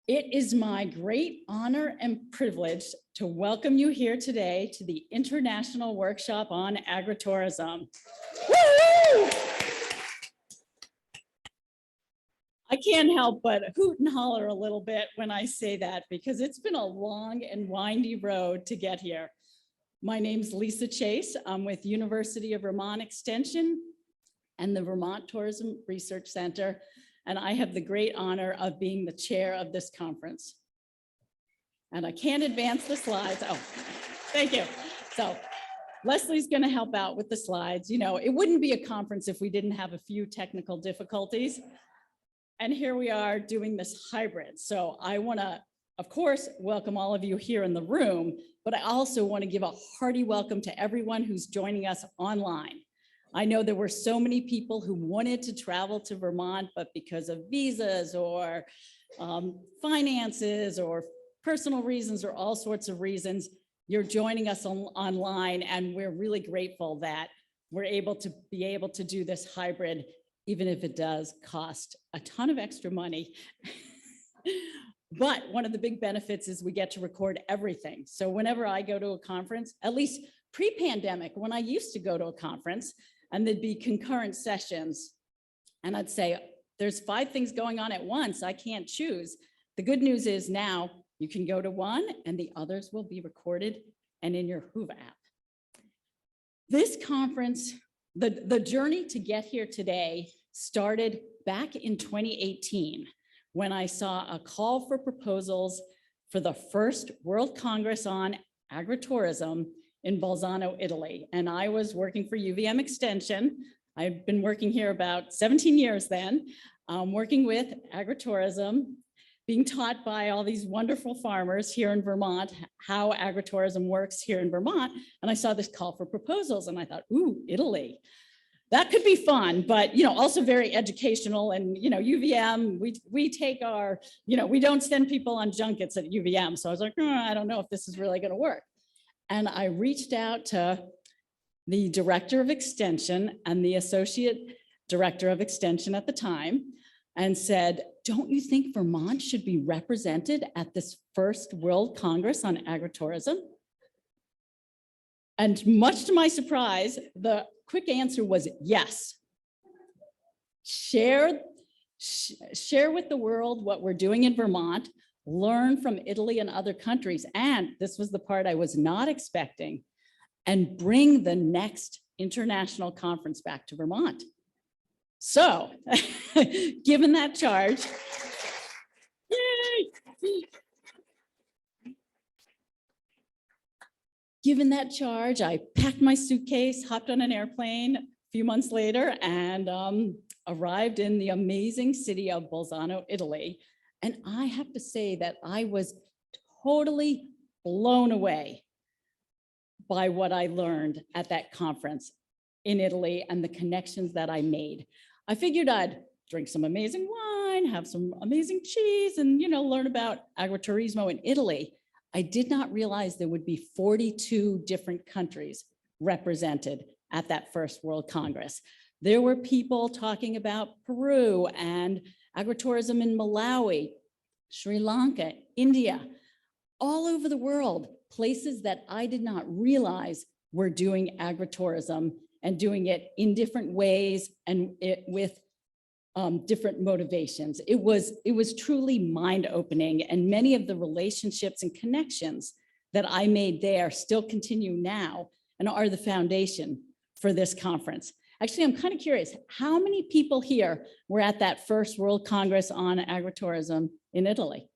It is my great honor and privilege to welcome you here today to the International Workshop on Agritourism. Woo! I can't help but hoot and holler a little bit when I say that because it's been a long and windy road to get here. My name's Lisa Chase. I'm with University of Vermont Extension and the Vermont Tourism Research Center, and I have the great honor of being the chair of this conference. And I can't advance the slides. Oh, thank you. So Leslie's going to help out with the slides. You know, it wouldn't be a conference if we didn't have a few technical difficulties. And here we are doing this hybrid. So I want to, of course, welcome all of you here in the room, but I also want to give a hearty welcome to everyone who's joining us online. I know there were so many people who wanted to travel to Vermont, but because of visas or finances or personal reasons or all sorts of reasons, you're joining us online, and we're really grateful that we're able to do this hybrid, even if it does cost a ton of extra money. But one of the big benefits is we get to record everything. So whenever I go to a conference, at least pre-pandemic, when I used to go to a conference, and there'd be concurrent sessions, and I'd say, there's 5 things going on at once, I can't choose. The good news is now you can go to one and the others will be recorded and in your Whova app. This conference, the journey to get here today started back in 2018 when I saw a call for proposals for the first World Congress on Agritourism in Bolzano, Italy. And I was working for UVM Extension. I've been working here about 17 years then, working with agritourism, being taught by all these wonderful farmers here in Vermont, how agritourism works here in Vermont. And I saw this call for proposals and I thought, ooh, Italy. That could be fun, but also very educational. And UVM, we take our, we don't send people on junkets at UVM. So I was like, I don't know if this is really gonna work. And I reached out to the director of extension and the associate director of extension at the time and said, don't you think Vermont should be represented at this first World Congress on Agritourism? And much to my surprise, the quick answer was yes. Share with the world what we're doing in Vermont, learn from Italy and other countries, and this was the part I was not expecting, and bring the next international conference back to Vermont. So, given that charge, yay! Given that charge, I packed my suitcase, hopped on an airplane a few months later, and arrived in the amazing city of Bolzano, Italy. And I have to say that I was totally blown away by what I learned at that conference in Italy and the connections that I made. I figured I'd drink some amazing wine, have some amazing cheese, and learn about agriturismo in Italy. I did not realize there would be 42 different countries represented at that first World Congress. There were people talking about Peru and agritourism in Malawi, Sri Lanka, India, all over the world, places that I did not realize were doing agritourism and doing it in different ways and with different motivations. It was truly mind-opening, and many of the relationships and connections that I made there still continue now and are the foundation for this conference. Actually, I'm kind of curious, how many people here were at that first World Congress on Agritourism in Italy?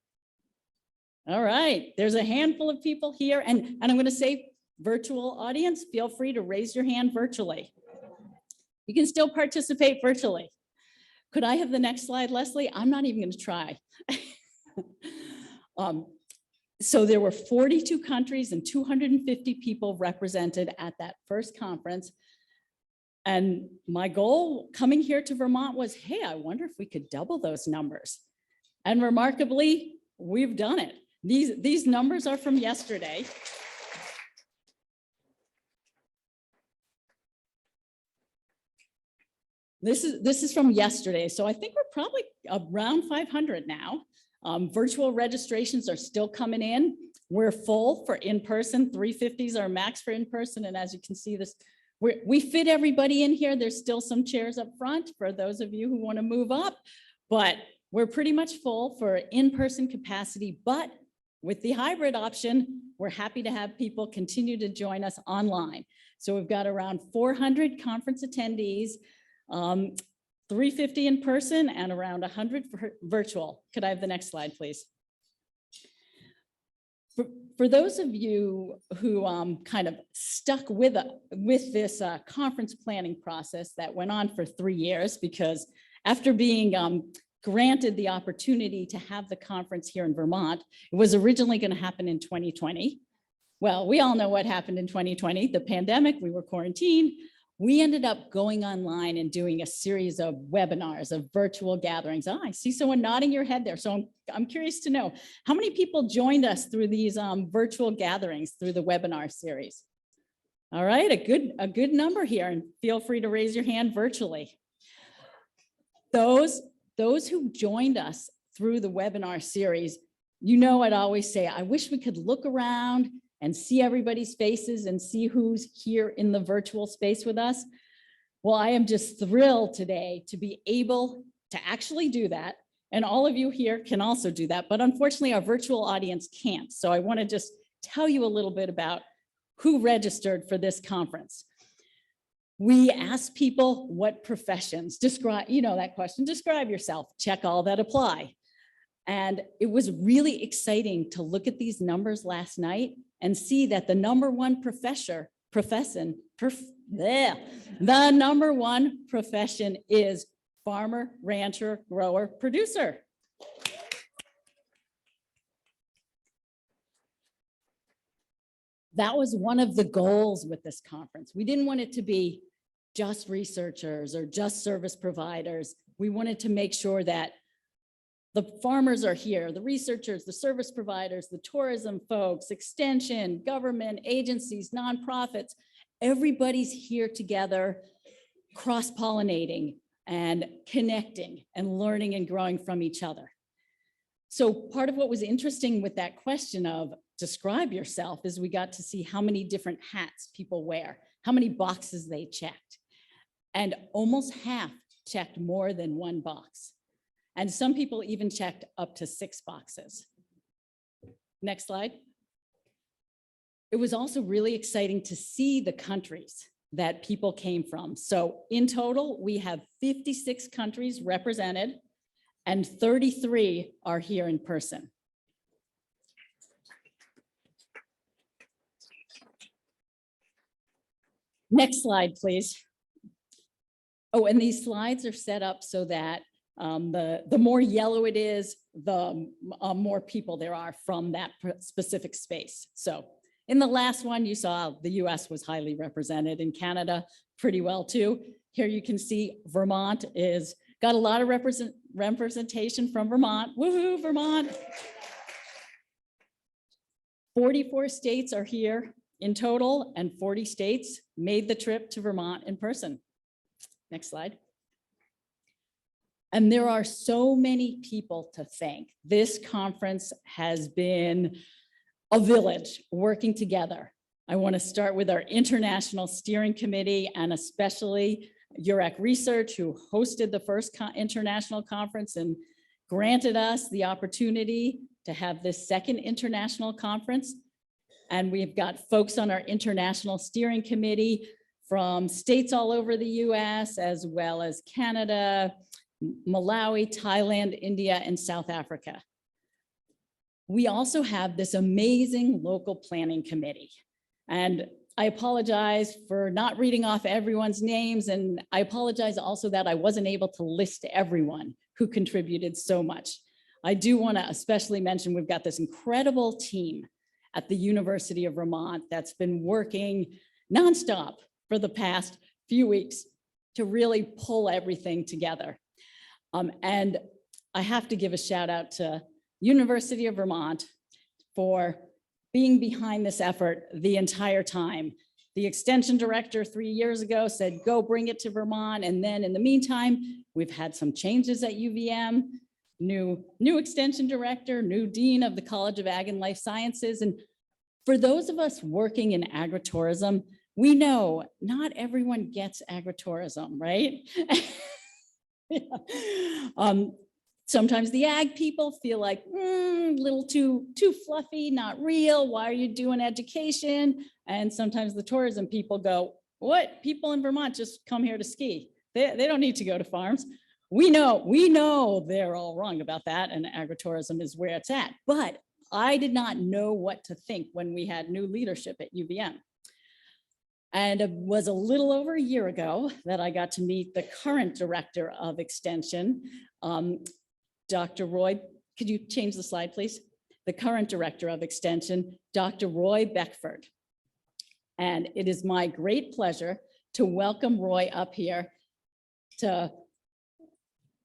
All right, there's a handful of people here, and I'm going to say, virtual audience, feel free to raise your hand virtually. You can still participate virtually. Could I have the next slide, Leslie? I'm not even going to try. So there were 42 countries and 250 people represented at that first conference. And my goal coming here to Vermont was, hey, I wonder if we could double those numbers. And remarkably, we've done it. These numbers are from yesterday. This is from yesterday. So I think we're probably around 500 now. Virtual registrations are still coming in. We're full for in-person, 350s are max for in-person. And as you can see this, we fit everybody in here. There's still some chairs up front for those of you who want to move up, but we're pretty much full for in-person capacity. But with the hybrid option, we're happy to have people continue to join us online. So we've got around 400 conference attendees, 350 in person and around 100 for virtual. Could I have the next slide, please? For those of you who kind of stuck with this conference planning process that went on for 3 years, because after being granted the opportunity to have the conference here in Vermont, it was originally going to happen in 2020. Well, we all know what happened in 2020, the pandemic, we were quarantined. We ended up going online and doing a series of webinars, of virtual gatherings. Oh, I see someone nodding your head there. So I'm curious to know, how many people joined us through these virtual gatherings through the webinar series? All right, a good number here, and feel free to raise your hand virtually. Those who joined us through the webinar series, you know, I'd always say, I wish we could look around and see everybody's faces and see who's here in the virtual space with us. Well, I am just thrilled today to be able to actually do that. And all of you here can also do that, but unfortunately our virtual audience can't. So I want to just tell you a little bit about who registered for this conference. We asked people what professions, describe, you know, that question, describe yourself, check all that apply. And it was really exciting to look at these numbers last night and see that the number one profession is farmer, rancher, grower, producer. That was one of the goals with this conference. We didn't want it to be just researchers or just service providers. We wanted to make sure that the farmers are here, the researchers, the service providers, the tourism folks, extension, government, agencies, nonprofits, everybody's here together, cross-pollinating and connecting and learning and growing from each other. So part of what was interesting with that question of describe yourself is we got to see how many different hats people wear, how many boxes they checked. And almost half checked more than one box. And some people even checked up to 6 boxes. Next slide. It was also really exciting to see the countries that people came from. So in total, we have 56 countries represented and 33 are here in person. Next slide, please. Oh, and these slides are set up so that the more yellow it is, the more people there are from that specific space. So in the last one, you saw the US was highly represented, and Canada pretty well too. Here you can see Vermont is got a lot of representation from Vermont. Woohoo, Vermont. 44 states are here in total, and 40 states made the trip to Vermont in person. Next slide. And there are so many people to thank. This conference has been a village working together. I want to start with our International Steering Committee and especially UREC Research, who hosted the first international conference and granted us the opportunity to have this second international conference. And we've got folks on our International Steering Committee from states all over the US, as well as Canada, Malawi, Thailand, India, and South Africa. We also have this amazing local planning committee. And I apologize for not reading off everyone's names. And I apologize also that I wasn't able to list everyone who contributed so much. I do want to especially mention we've got this incredible team at the University of Vermont that's been working nonstop for the past few weeks to really pull everything together. And I have to give a shout out to University of Vermont for being behind this effort the entire time. The extension director 3 years ago said, go bring it to Vermont. And then in the meantime, we've had some changes at UVM. new extension director, new dean of the College of Ag and Life Sciences. And for those of us working in agritourism, we know not everyone gets agritourism, right? Yeah. Sometimes the ag people feel like a little too fluffy, not real. Why are you doing education? And sometimes the tourism people go, what? People in Vermont just come here to ski. They don't need to go to farms. We know they're all wrong about that, and agritourism is where it's at. But I did not know what to think when we had new leadership at UVM. And it was a little over a year ago that I got to meet the current director of Extension, Dr. Roy. Could you change the slide, please? The current director of Extension, Dr. Roy Beckford. And it is my great pleasure to welcome Roy up here, to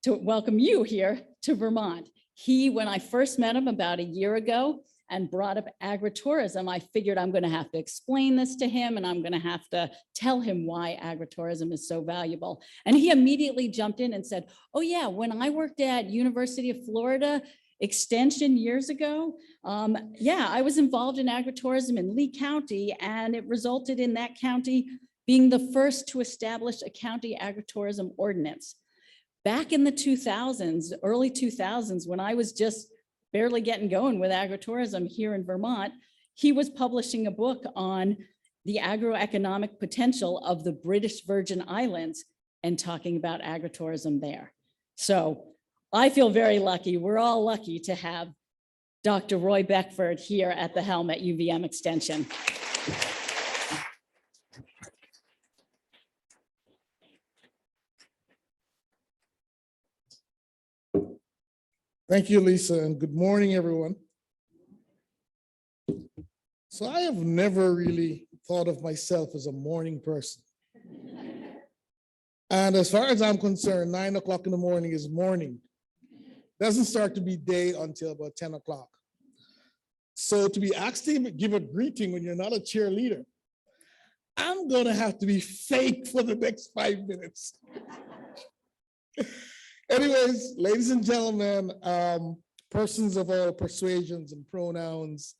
welcome you here to Vermont. When I first met him about a year ago and brought up agritourism, I figured I'm going to have to explain this to him, and I'm going to have to tell him why agritourism is so valuable. And he immediately jumped in and said, oh yeah, when I worked at University of Florida Extension years ago, yeah, I was involved in agritourism in Lee County, and it resulted in that county being the first to establish a county agritourism ordinance. Back in the 2000s, early 2000s, when I was just barely getting going with agritourism here in Vermont, he was publishing a book on the agroeconomic potential of the British Virgin Islands and talking about agritourism there. So I feel very lucky. We're all lucky to have Dr. Roy Beckford here at the helm at UVM Extension. Thank you, Lisa, and good morning, everyone. So I have never really thought of myself as a morning person. And as far as I'm concerned, 9 o'clock in the morning is morning. Doesn't start to be day until about 10 o'clock. So to be asked to give a greeting when you're not a cheerleader, I'm gonna have to be fake for the next 5 minutes. Anyways, ladies and gentlemen, persons of all persuasions and pronouns,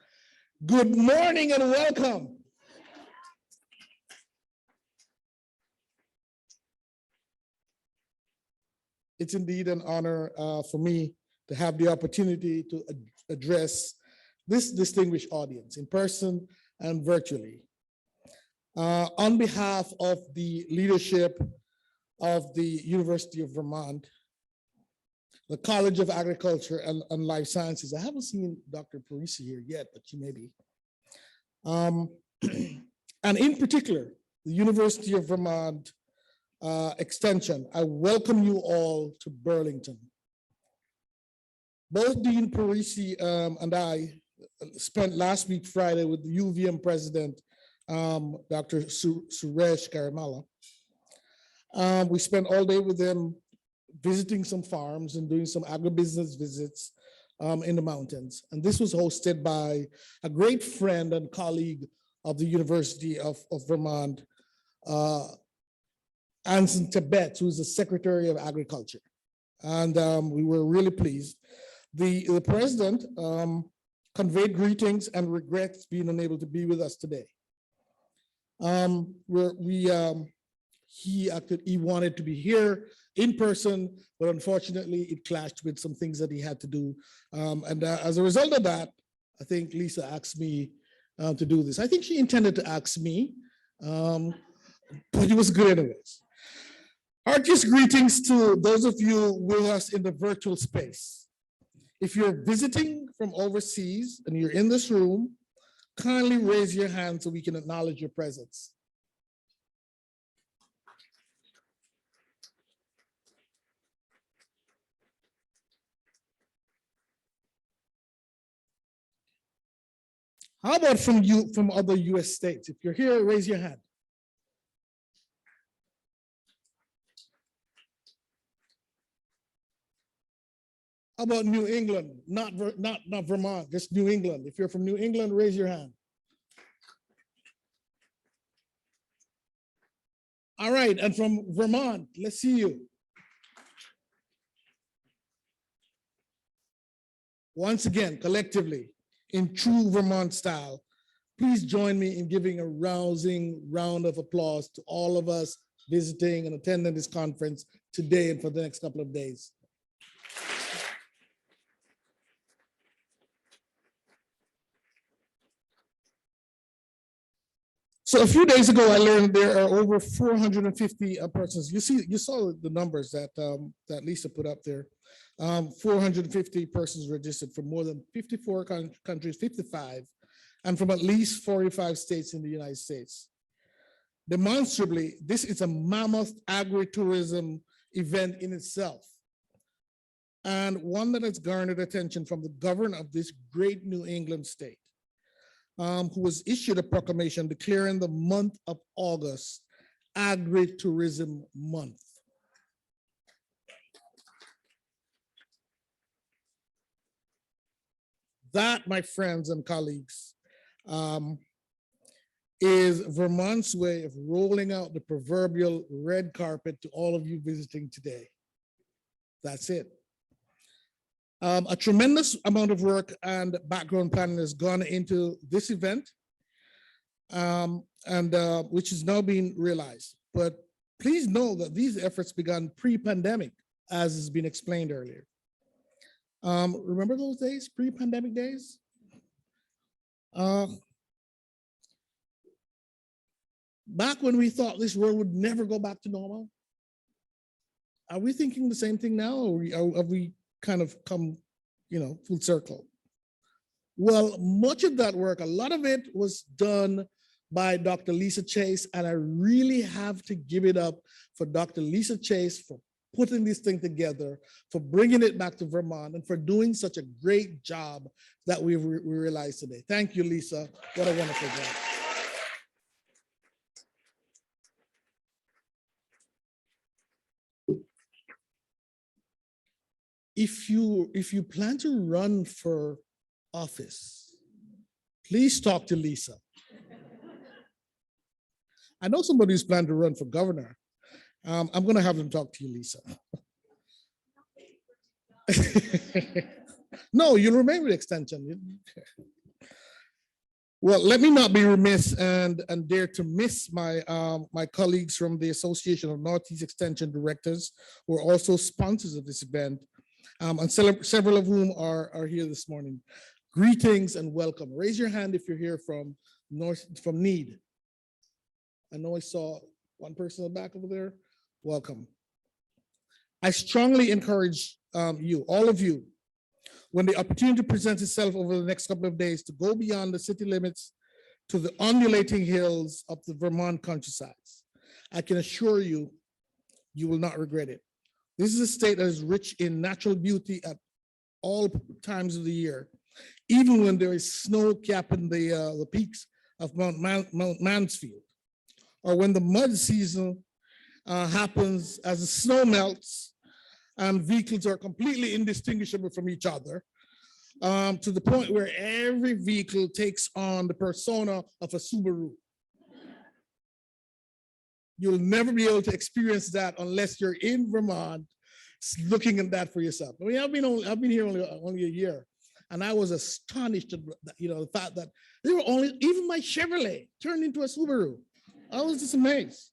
good morning and welcome. It's indeed an honor for me to have the opportunity to address this distinguished audience in person and virtually. On behalf of the leadership of the University of Vermont, the College of Agriculture and Life Sciences. I haven't seen Dr. Parisi here yet, but she may be. And in particular, the University of Vermont Extension, I welcome you all to Burlington. Both Dean Parisi and I spent last week Friday with the UVM president, Dr. Suresh Karimala. We spent all day with them visiting some farms and doing some agribusiness visits in the mountains. And this was hosted by a great friend and colleague of the University of Vermont, Anson Tibet, who is the Secretary of Agriculture. And we were really pleased. The president conveyed greetings and regrets being unable to be with us today. He wanted to be here in person, but unfortunately it clashed with some things that he had to do. As a result of that, I think Lisa asked me to do this. I think she intended to ask me, but it was good anyways. Heartiest greetings to those of you with us in the virtual space. If you're visiting from overseas and you're in this room, kindly raise your hand so we can acknowledge your presence. How about from other US states? If you're here, raise your hand. How about New England? Not Vermont, just New England. If you're from New England, raise your hand. All right, and from Vermont, let's see you. once again, collectively, in true Vermont style, please join me in giving a rousing round of applause to all of us visiting and attending this conference today and for the next couple of days. So a few days ago, I learned there are over 450 persons. You saw the numbers that that Lisa put up there. 450 persons registered from more than 54 countries, 55, and from at least 45 states in the United States. Demonstrably, this is a mammoth agritourism event in itself, and one that has garnered attention from the governor of this great New England state, who was issued a proclamation declaring the month of August Agritourism Month. That, my friends and colleagues, is Vermont's way of rolling out the proverbial red carpet to all of you visiting today. That's it. A tremendous amount of work and background planning has gone into this event, which is now being realized. But please know that these efforts began pre-pandemic, as has been explained earlier. Remember those days, pre-pandemic days? Back when we thought this world would never go back to normal? Are we thinking the same thing now, or have we kind of come, full circle? Well, much of that work, a lot of it was done by Dr. Lisa Chase, and I really have to give it up for Dr. Lisa Chase for putting this thing together, for bringing it back to Vermont, and for doing such a great job that we realized today. Thank you, Lisa. What a wonderful job. If you plan to run for office, please talk to Lisa. I know somebody who's planning to run for governor. I'm going to have them talk to you, Lisa. No, you'll remain with extension. Well, let me not be remiss and dare to miss my my colleagues from the Association of Northeast Extension Directors, who are also sponsors of this event, and several of whom are here this morning. Greetings and welcome. Raise your hand if you're here from Need. I know I saw one person in the back over there. Welcome. I strongly encourage you, all of you, when the opportunity presents itself over the next couple of days, to go beyond the city limits to the undulating hills of the Vermont countrysides. I can assure you, you will not regret it. This is a state that is rich in natural beauty at all times of the year, even when there is snow capping the peaks of Mount Mansfield, or when the mud season happens as the snow melts and vehicles are completely indistinguishable from each other, to the point where every vehicle takes on the persona of a Subaru. You'll never be able to experience that unless you're in Vermont looking at that for yourself. I mean, I've been here only a year, and I was astonished at the fact that they were even my Chevrolet turned into a Subaru. I was just amazed.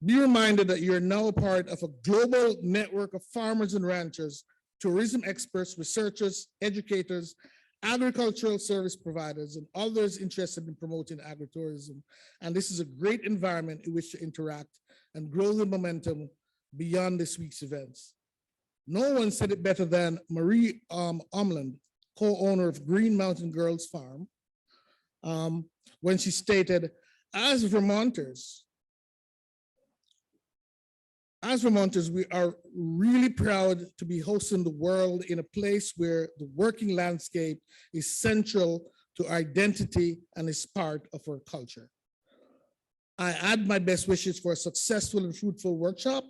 Be reminded that you're now a part of a global network of farmers and ranchers, tourism experts, researchers, educators, agricultural service providers, and others interested in promoting agritourism. And this is a great environment in which to interact and grow the momentum beyond this week's events. No one said it better than Marie Omland, co-owner of Green Mountain Girls Farm, when she stated, as Vermonters, we are really proud to be hosting the world in a place where the working landscape is central to identity and is part of our culture. I add my best wishes for a successful and fruitful workshop.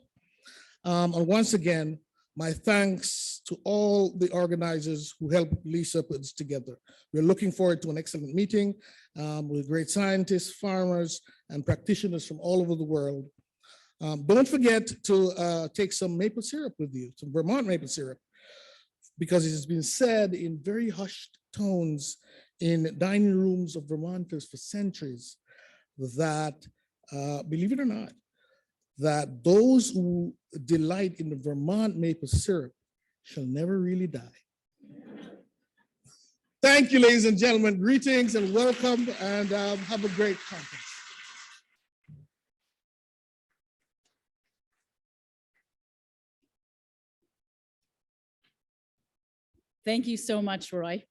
And once again, my thanks to all the organizers who helped Lisa put this together. We're looking forward to an excellent meeting with great scientists, farmers, and practitioners from all over the world. Don't forget to take some maple syrup with you, some Vermont maple syrup. because it has been said in very hushed tones in dining rooms of Vermonters for centuries that, believe it or not, that those who delight in the Vermont maple syrup shall never really die. Thank you, ladies and gentlemen. Greetings and welcome, and have a great conference. Thank you so much, Roy.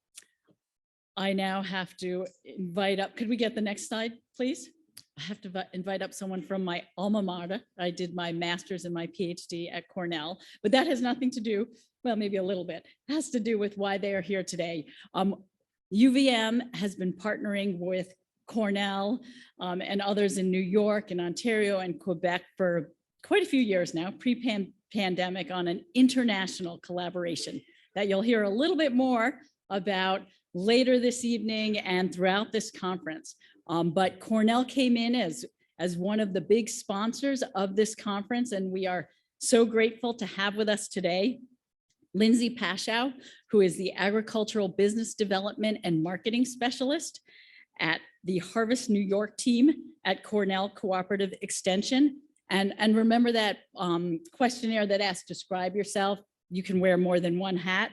I now have to invite up, could we get the next slide, please? I have to invite up someone from my alma mater. I did my master's and my PhD at Cornell, but that has nothing to do, well, maybe a little bit, has to do with why they are here today. UVM has been partnering with Cornell and others in New York and Ontario and Quebec for quite a few years now, pre-pandemic, on an international collaboration that you'll hear a little bit more about later this evening and throughout this conference. But Cornell came in as one of the big sponsors of this conference, and we are so grateful to have with us today Lindsay Pashow, who is the Agricultural Business Development and Marketing Specialist at the Harvest New York team at Cornell Cooperative Extension. And remember that questionnaire that asks, describe yourself. You can wear more than one hat.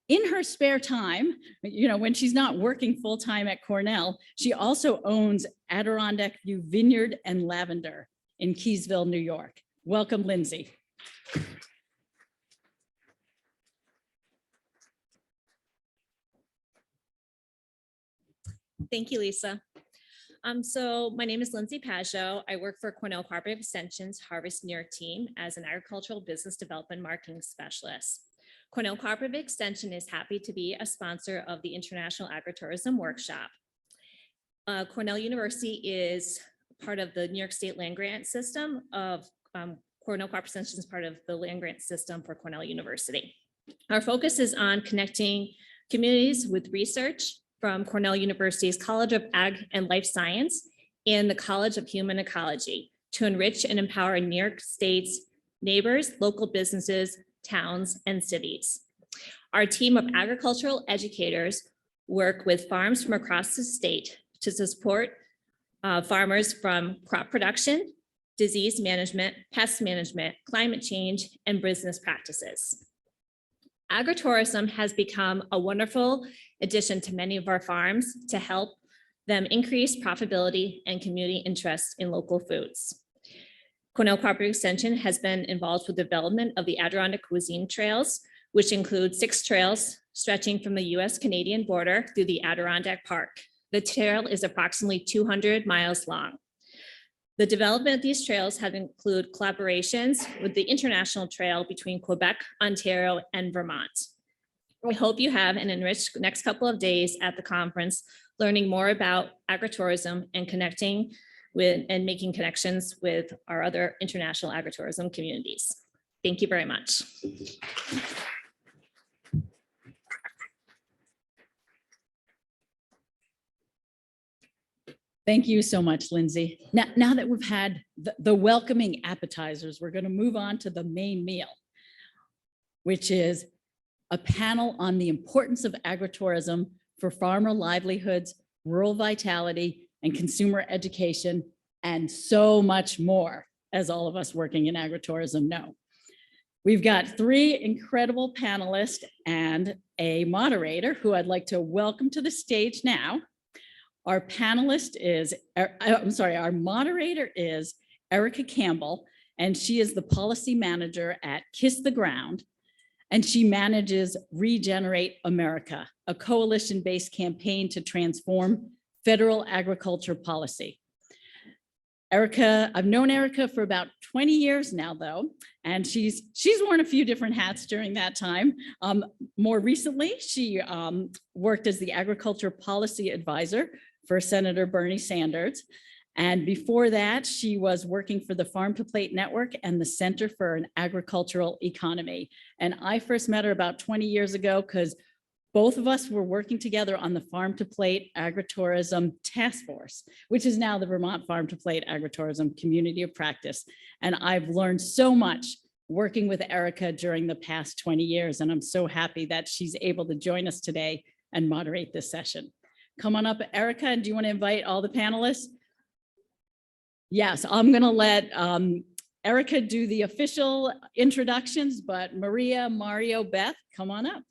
In her spare time, when she's not working full-time at Cornell, she also owns Adirondack View Vineyard and Lavender in Keysville, New York. Welcome, Lindsay. Thank you, Lisa. So my name is Lindsay Pashow. I work for Cornell Cooperative Extension's Harvest New York team as an agricultural business development marketing specialist. Cornell Cooperative Extension is happy to be a sponsor of the International Agritourism Workshop. Cornell University is part of the New York State land grant system of Cornell Cooperative Extension is part of the land grant system for Cornell University. Our focus is on connecting communities with research from Cornell University's College of Ag and Life Science and the College of Human Ecology to enrich and empower New York State's neighbors, local businesses, towns, and cities. Our team of agricultural educators work with farms from across the state to support farmers from crop production, disease management, pest management, climate change, and business practices. Agritourism has become a wonderful addition to many of our farms to help them increase profitability and community interest in local foods. Cornell Cooperative Extension has been involved with the development of the Adirondack Cuisine Trails, which include 6 trails stretching from the US-Canadian border through the Adirondack Park. The trail is approximately 200 miles long. The development of these trails have included collaborations with the International Trail between Quebec, Ontario, and Vermont. We hope you have an enriched next couple of days at the conference, learning more about agritourism and connecting with and making connections with our other international agritourism communities. Thank you very much. Thank you so much, Lindsay. Now that we've had the welcoming appetizers, we're going to move on to the main meal, which is a panel on the importance of agritourism for farmer livelihoods, rural vitality, and consumer education, and so much more, as all of us working in agritourism know. We've got 3 incredible panelists and a moderator who I'd like to welcome to the stage now. Our moderator is Erica Campbell, and she is the policy manager at Kiss the Ground, and she manages Regenerate America, a coalition-based campaign to transform federal agriculture policy. Erica, I've known Erica for about 20 years now, though, and she's worn a few different hats during that time. More recently, she worked as the agriculture policy advisor for Senator Bernie Sanders. And before that, she was working for the Farm to Plate Network and the Center for an Agricultural Economy. And I first met her about 20 years ago because both of us were working together on the Farm to Plate Agritourism Task Force, which is now the Vermont Farm to Plate Agritourism Community of Practice. And I've learned so much working with Erica during the past 20 years. And I'm so happy that she's able to join us today and moderate this session. Come on up, Erica. Do you want to invite all the panelists? Yes, I'm going to let Erica do the official introductions, but Maria, Mario, Beth, come on up.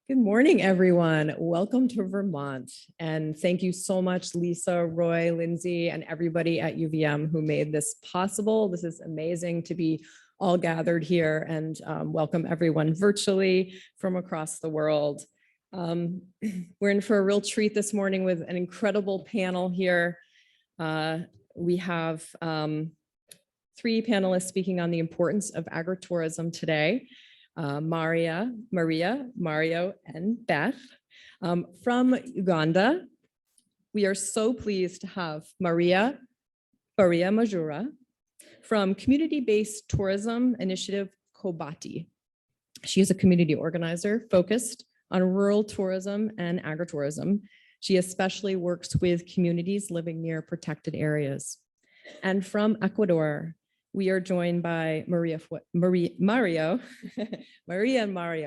Good morning, everyone. Welcome to Vermont. And thank you so much, Lisa, Roy, Lindsay, and everybody at UVM who made this possible. This is amazing to be all gathered here, and welcome everyone virtually from across the world. We're in for a real treat this morning with an incredible panel here. We have 3 panelists speaking on the importance of agritourism today. Maria, Mario, and Beth. From Uganda, we are so pleased to have Maria Baryamujura from community-based tourism initiative Kobati. She is a community organizer focused on rural tourism and agritourism. She especially works with communities living near protected areas. And from Ecuador, we are joined by Maria and Mario.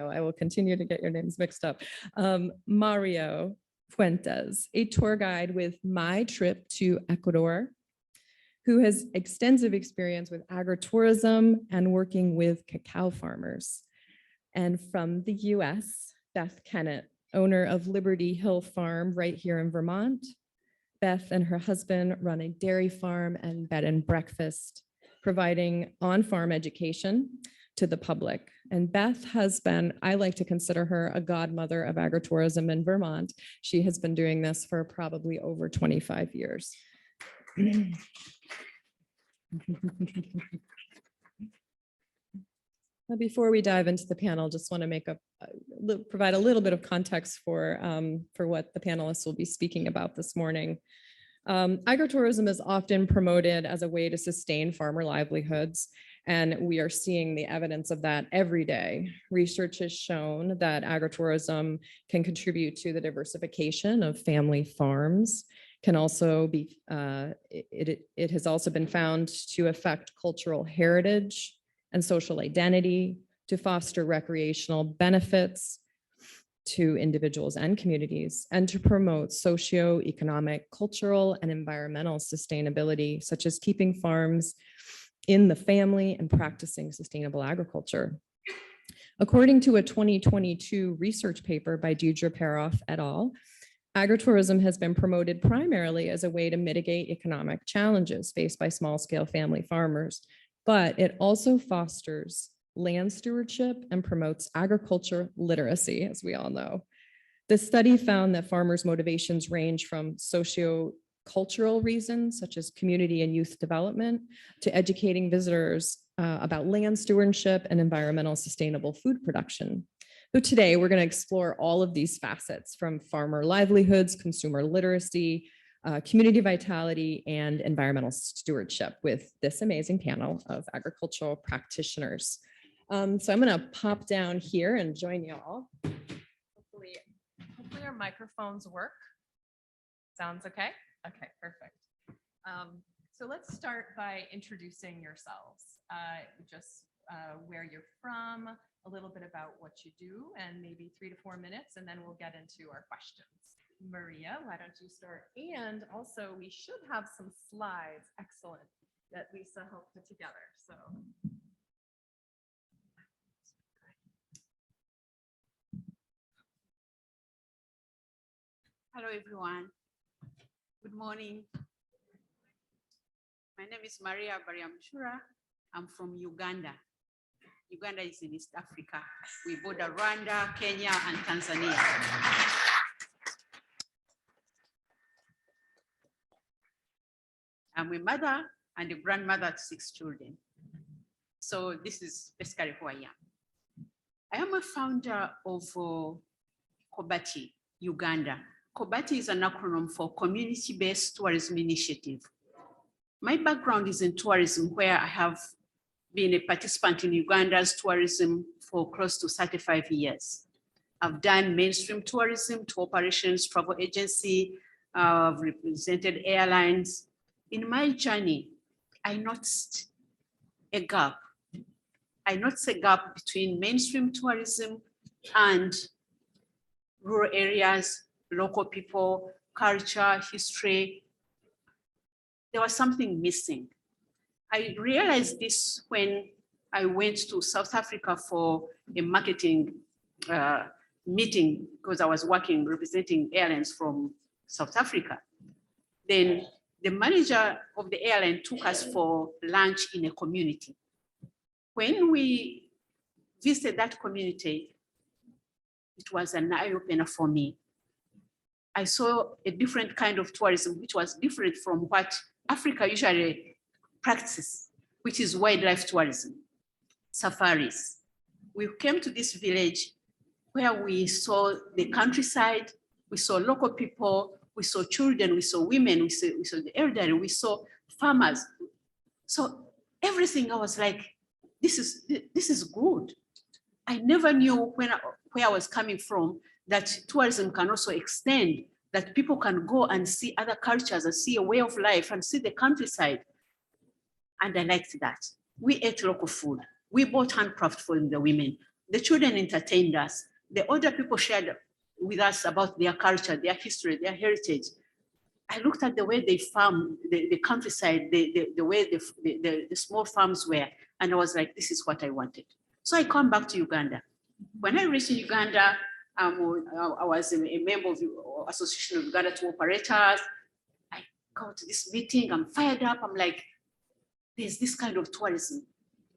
I will continue to get your names mixed up. Mario Fuentes, a tour guide with My Trip to Ecuador, who has extensive experience with agritourism and working with cacao farmers. And from the US, Beth Kennett, owner of Liberty Hill Farm right here in Vermont. Beth and her husband run a dairy farm and bed and breakfast, providing on-farm education to the public. And Beth has been, I like to consider her a godmother of agritourism in Vermont. She has been doing this for probably over 25 years. Now, before we dive into the panel, just want to provide a little bit of context for what the panelists will be speaking about this morning. Agritourism is often promoted as a way to sustain farmer livelihoods, and we are seeing the evidence of that every day. Research has shown that agritourism can contribute to the diversification of family farms, can also be, it has also been found to affect cultural heritage and social identity, to foster recreational benefits to individuals and communities, and to promote socioeconomic, cultural, and environmental sustainability, such as keeping farms in the family and practicing sustainable agriculture. According to a 2022 research paper by Deidre Paroff et al., agritourism has been promoted primarily as a way to mitigate economic challenges faced by small-scale family farmers, but it also fosters land stewardship and promotes agriculture literacy, as we all know. The study found that farmers' motivations range from socio-cultural reasons, such as community and youth development, to educating visitors about land stewardship and environmental sustainable food production. So today, we're going to explore all of these facets, from farmer livelihoods, consumer literacy, community vitality, and environmental stewardship with this amazing panel of agricultural practitioners. So I'm going to pop down here and join you all. Hopefully our microphones work. Sounds okay? Okay, perfect. So let's start by introducing yourselves. Just where you're from, a little bit about what you do, and maybe 3 to 4 minutes, and then we'll get into our questions. Maria, why don't you start? And also, we should have some slides, excellent, that Lisa helped put together. So. Hello, everyone. Good morning. My name is Maria Baryamujura. I'm from Uganda. Uganda is in East Africa. We border Rwanda, Kenya, and Tanzania. I'm a mother and a grandmother to 6 children. So this is basically who I am. I am a founder of Kobati, Uganda. Kobati is an acronym for Community-Based Tourism Initiative. My background is in tourism, where I have been a participant in Uganda's tourism for close to 35 years. I've done mainstream tourism, tour operations, travel agency, I've represented airlines. In my journey, I noticed a gap. I noticed a gap between mainstream tourism and rural areas, local people, culture, history. There was something missing. I realized this when I went to South Africa for a marketing meeting, because I was working, representing airlines from South Africa. Then the manager of the airline took us for lunch in a community. When we visited that community, it was an eye-opener for me. I saw a different kind of tourism, which was different from what Africa usually practices, which is wildlife tourism, safaris. We came to this village where we saw the countryside, we saw local people, we saw children, we saw women, we saw the elderly, we saw farmers. So everything, I was like, this is good. I never knew where I was coming from that tourism can also extend, that people can go and see other cultures and see a way of life and see the countryside. And I liked that. We ate local food. We bought handcraft for the women. The children entertained us. The older people shared with us about their culture, their history, their heritage. I looked at the way they farm, the countryside, the way the small farms were, and I was like, this is what I wanted. So I come back to Uganda. When I reached Uganda, I was a member of the Association of Uganda Tour Operators. I go to this meeting, I'm fired up. I'm like, there's this kind of tourism.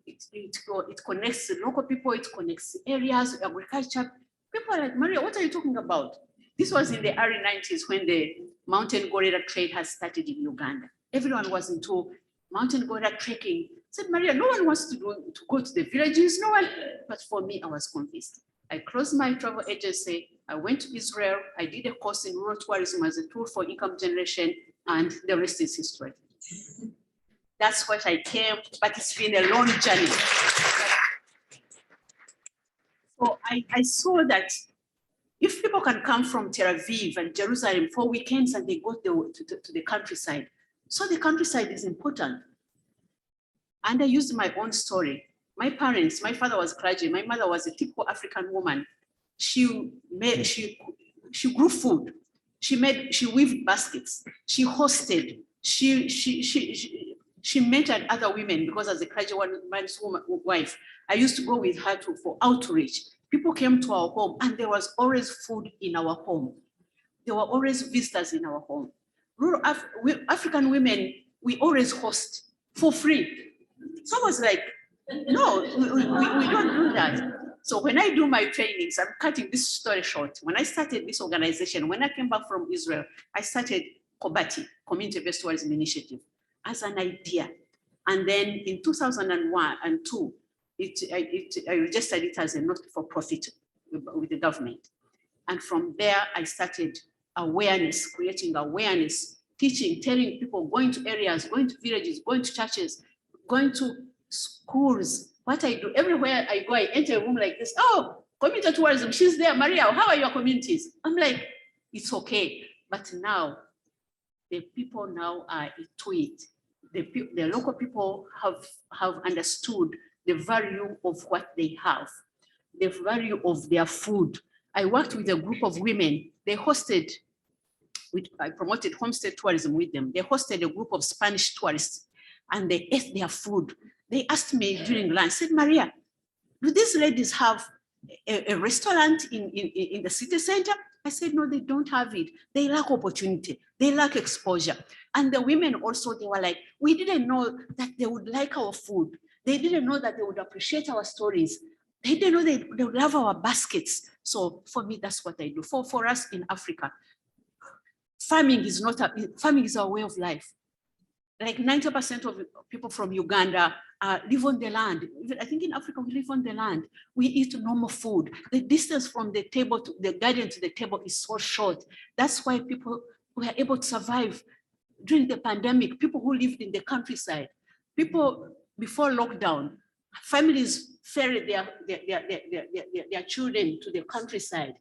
It connects the local people, it connects areas, agriculture. People are like, Maria, what are you talking about? This was in the early 90s when the mountain gorilla trade has started in Uganda. Everyone was into mountain gorilla trekking. I said, Maria, no one wants to go to the villages, no one. But for me, I was convinced. I closed my travel agency. I went to Israel. I did a course in rural tourism as a tool for income generation, and the rest is history. That's what I came, but it's been a long journey. So I saw that if people can come from Tel Aviv and Jerusalem for weekends and they go to the countryside, so the countryside is important. And I used my own story. My parents, my father was clergy, my mother was a typical African woman. She grew food. She weaved baskets. She hosted. She mentored other women because as a clergy woman's wife, I used to go with her for outreach. People came to our home and there was always food in our home. There were always visitors in our home. Rural African women, we always host for free. So I was like, no, we don't do that. So when I do my trainings, I'm cutting this story short. When I started this organization, when I came back from Israel, I started Kobati, Community-Based Tourism Initiative, as an idea. And then in 2001 and 2, I registered it as a not-for-profit with the government. And from there, I started awareness, creating awareness, teaching, telling people, going to areas, going to villages, going to churches, going to schools. What I do, everywhere I go, I enter a room like this. Oh, community tourism, she's there. Maria, how are your communities? I'm like, it's okay. But now, the people now are into it. The local people have understood the value of what they have, the value of their food. I worked with a group of women. They hosted, I promoted homestead tourism with them. They hosted a group of Spanish tourists and they ate their food. They asked me during lunch, said, Maria, do these ladies have a restaurant in the city center? I said, no, they don't have it. They lack opportunity. They lack exposure. And the women also, they were like, we didn't know that they would like our food. They didn't know that they would appreciate our stories. They didn't know they would love our baskets. So for me, that's what I do. For us in Africa, farming is our way of life. like 90% of people from Uganda live on the land. I think in Africa, we live on the land. We eat normal food. The distance from the table to the garden to the table is so short. That's why people were able to survive during the pandemic. People who lived in the countryside, people before lockdown, families ferried their children to the countryside.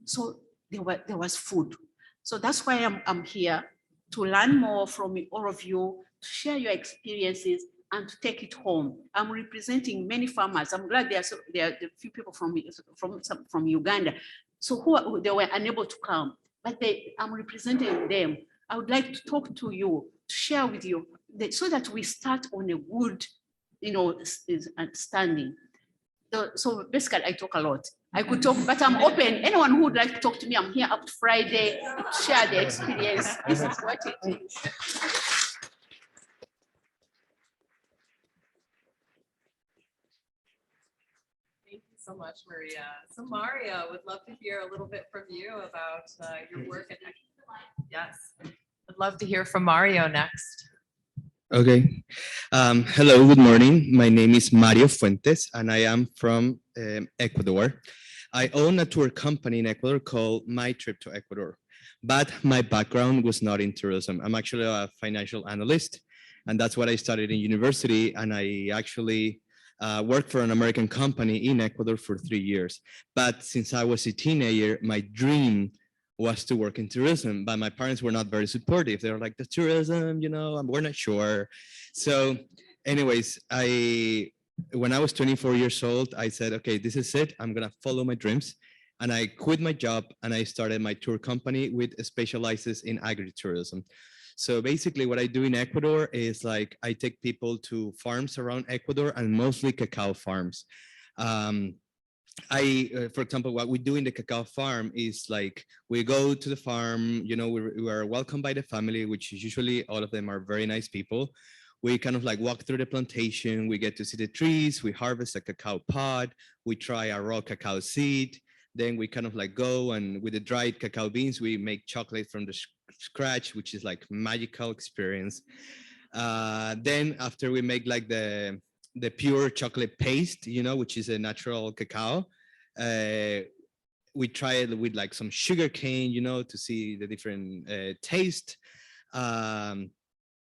So there was food. So that's why I'm here, to learn more from all of you, to share your experiences and to take it home. I'm representing many farmers. I'm glad there are a few people from Uganda, so they were unable to come, but I'm representing them. I would like to talk to you, to share with you, so that we start on a good, standing. So basically, I talk a lot. I could talk, but I'm open. Anyone who would like to talk to me, I'm here up to Friday to share the experience. This is what it is. Thank you so much, Maria. So Mario, would love to hear a little bit from you about your work at Yes, I'd love to hear from Mario next. Okay. Hello, good morning. My name is Mario Fuentes, and I am from Ecuador. I own a tour company in Ecuador called My Trip to Ecuador, but my background was not in tourism. I'm actually a financial analyst, and that's what I studied in university. And I actually worked for an American company in Ecuador for 3 years. But since I was a teenager, my dream was to work in tourism, but my parents were not very supportive. They were like, the tourism, we're not sure. So anyways, when I was 24 years old, I said, okay, this is it. I'm going to follow my dreams. And I quit my job and I started my tour company, which specializes in agritourism. So basically what I do in Ecuador is like, I take people to farms around Ecuador and mostly cacao farms. For example, what we do in the cacao farm is like, we go to the farm, we are welcomed by the family, which is usually all of them are very nice people. We kind of like walk through the plantation, we get to see the trees, we harvest a cacao pod, we try a raw cacao seed, then we kind of like go and with the dried cacao beans, we make chocolate from the scratch, which is like magical experience. Then after we make like the pure chocolate paste, which is a natural cacao, we try it with like some sugar cane, to see the different taste.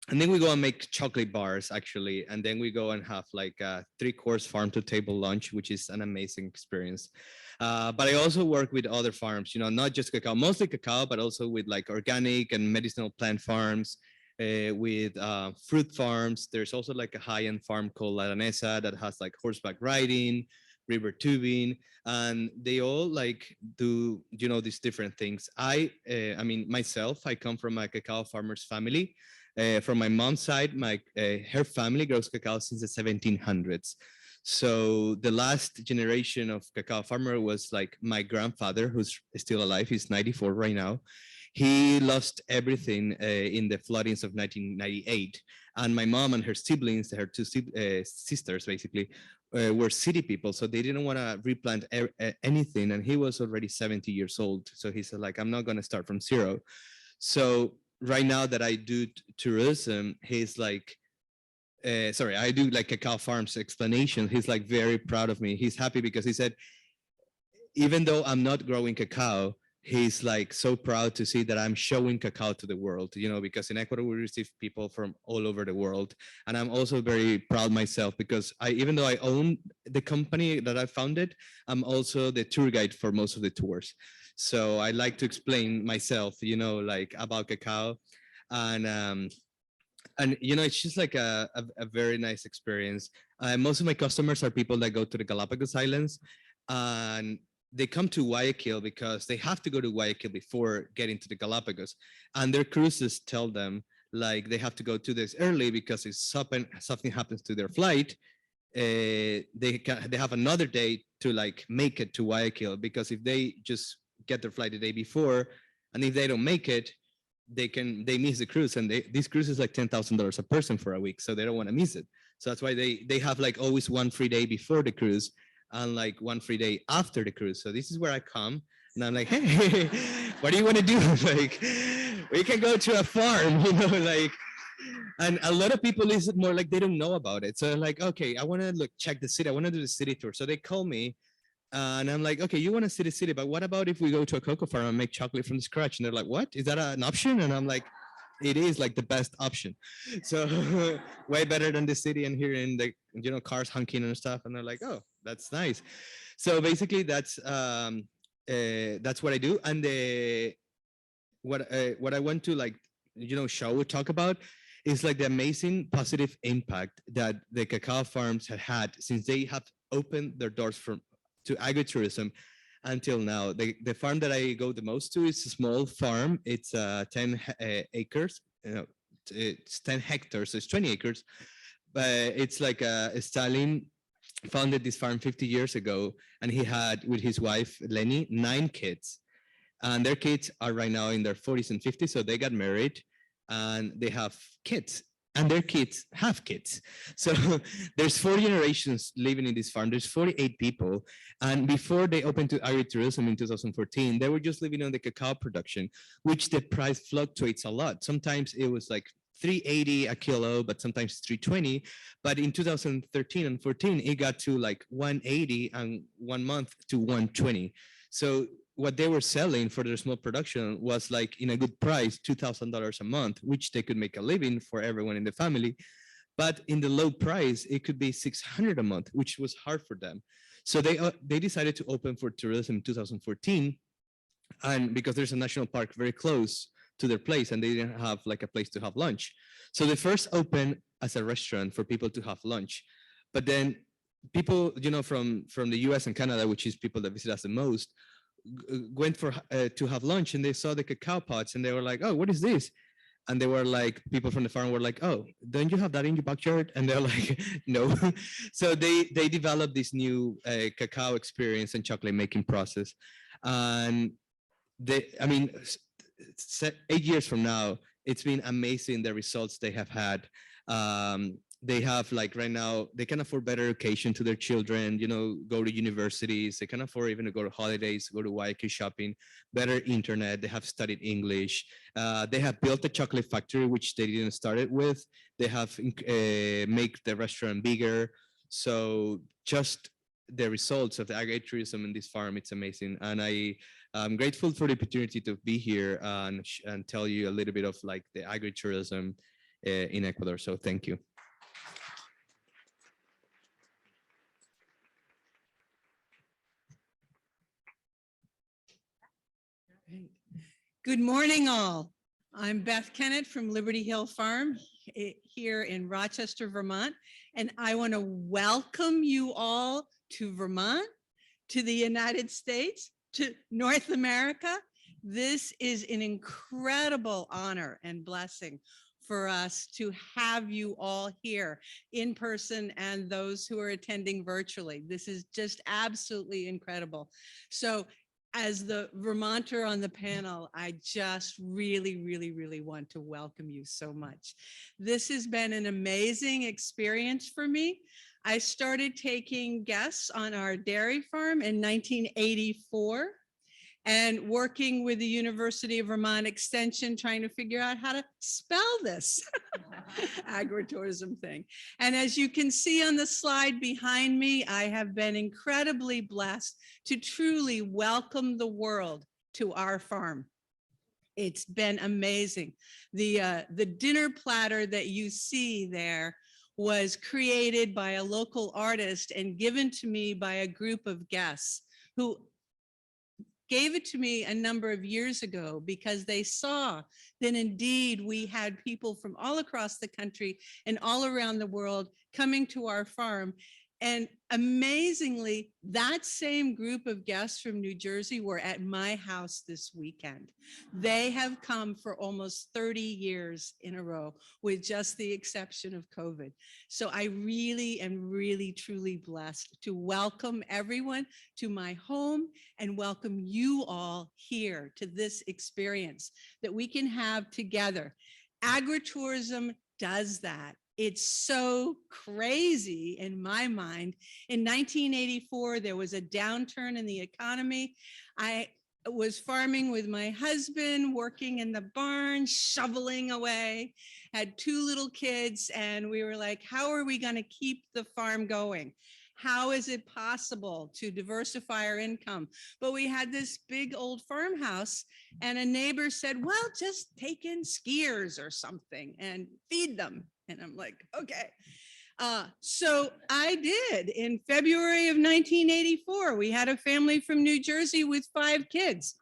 And then we go and make chocolate bars actually. And then we go and have like a 3-course farm to table lunch, which is an amazing experience. But I also work with other farms, not just cacao, mostly cacao, but also with like organic and medicinal plant farms, with fruit farms. There's also like a high-end farm called La Danesa that has like horseback riding, river tubing, and they all like do, these different things. I mean, myself, I come from a cacao farmer's family. From my mom's side, her family grows cacao since the 1700s. So the last generation of cacao farmer was like my grandfather, who's still alive. He's 94 right now. He lost everything in the floodings of 1998. And my mom and her siblings, her 2 sisters basically, were city people. So they didn't want to replant anything. And he was already 70 years old. So he said like, I'm not going to start from zero. So right now that I do tourism, he's like, I do like cacao farms explanation. He's like very proud of me. He's happy because he said, even though I'm not growing cacao, he's like so proud to see that I'm showing cacao to the world, because in Ecuador we receive people from all over the world. And I'm also very proud myself because even though I own the company that I founded, I'm also the tour guide for most of the tours. So I like to explain myself, like about cacao, and it's just like a very nice experience. Most of my customers are people that go to the Galapagos Islands, and they come to Guayaquil because they have to go to Guayaquil before getting to the Galapagos, and their cruises tell them like they have to go 2 days early because if something happens to their flight, they have another day to like make it to Guayaquil, because if they just get their flight the day before, and if they don't make it, they miss the cruise, and this cruise is like $10,000 a person for a week, so they don't want to miss it. So that's why they have like always 1 free day before the cruise and like 1 free day after the cruise. So this is where I come and I'm like, hey, what do you want to do? Like, we can go to a farm, like And a lot of people is more like they don't know about it. So they're like, okay, I want to look check the city. I want to do the city tour. So they call me and I'm like, okay, you want to see the city, but what about if we go to a cocoa farm and make chocolate from scratch? And they're like, what? Is that an option? And I'm like, it is like the best option. So way better than the city and here in the, you know, cars honking and stuff. And they're like, oh, that's nice. So basically that's what I do. And what I want to like, you know, talk about is like the amazing positive impact that the cacao farms have had since they have opened their doors to agritourism until now. The farm that I go the most to is a small farm. It's 10 acres. You know, it's 10 hectares, so it's 20 acres. But it's like Stalin founded this farm 50 years ago, and he had with his wife Lenny 9 kids, and their kids are right now in their 40s and 50s. So they got married, and they have kids. And their kids have kids. So there's 4 generations living in this farm. There's 48 people. And before they opened to agritourism in 2014, they were just living on the cacao production, which the price fluctuates a lot. Sometimes it was like 380 a kilo, but sometimes 320. But in 2013 and 14, it got to like 180 and 1 month to 120. So what they were selling for their small production was like in a good price, $2,000 a month, which they could make a living for everyone in the family. But in the low price, it could be $600 a month, which was hard for them. So they decided to open for tourism in 2014. And because there's a national park very close to their place and they didn't have like a place to have lunch. So they first opened as a restaurant for people to have lunch. But then people, you know, from the US and Canada, which is people that visit us the most, went for to have lunch and they saw the cacao pots and they were like, oh, what is this? And they were like, people from the farm were like, oh, don't you have that in your backyard? And they're like, no. So they developed this new cacao experience and chocolate making process. And I mean, 8 years from now, it's been amazing the results they have had. They have like right now, they can afford better education to their children, you know, go to universities. They can afford even to go to holidays, go to Waikiki shopping, better internet. They have studied English. They have built a chocolate factory, which they didn't start it with. They have make the restaurant bigger. So just the results of the agritourism in this farm, it's amazing. And I'm grateful for the opportunity to be here and tell you a little bit of like the agritourism in Ecuador. So thank you. Good morning, all. I'm Beth Kennett from Liberty Hill Farm here in Rochester, Vermont, and I want to welcome you all to Vermont, to the United States, to North America. This is an incredible honor and blessing for us to have you all here in person and those who are attending virtually. This is just absolutely incredible. So as the Vermonter on the panel, I just really want to welcome you so much. This has been an amazing experience for me. I started taking guests on our dairy farm in 1984 and working with the University of Vermont Extension, trying to figure out how to spell this agritourism thing. And as you can see on the slide behind me, I have been incredibly blessed to truly welcome the world to our farm. It's been amazing. The dinner platter that you see there was created by a local artist and given to me by a group of guests who gave it to me a number of years ago because they saw that indeed we had people from all across the country and all around the world coming to our farm. And amazingly, that same group of guests from New Jersey were at my house this weekend. They have come for almost 30 years in a row, with just the exception of COVID. So I really am truly blessed to welcome everyone to my home and welcome you all here to this experience that we can have together. Agritourism does that. It's so crazy in my mind. In 1984, there was a downturn in the economy. was farming with my husband, working in the barn, shoveling away, had 2 little kids, and we were like, how are we going to keep the farm going? How is it possible to diversify our income? But we had this big old farmhouse, and a neighbor said, well, just take in skiers or something and feed them. And I'm like, okay. So I did. In February of 1984, we had a family from New Jersey with 5 kids,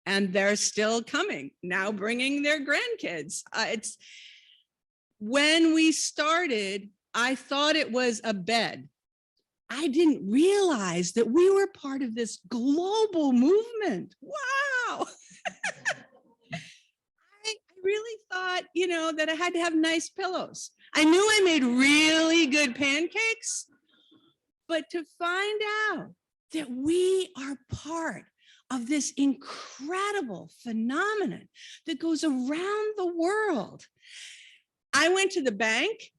and they're still coming now, bringing their grandkids. It's when we started, I thought it was a bed. I didn't realize that we were part of this global movement. Wow. I really thought, that I had to have nice pillows. I knew I made really good pancakes, but to find out that we are part of this incredible phenomenon that goes around the world. I went to the bank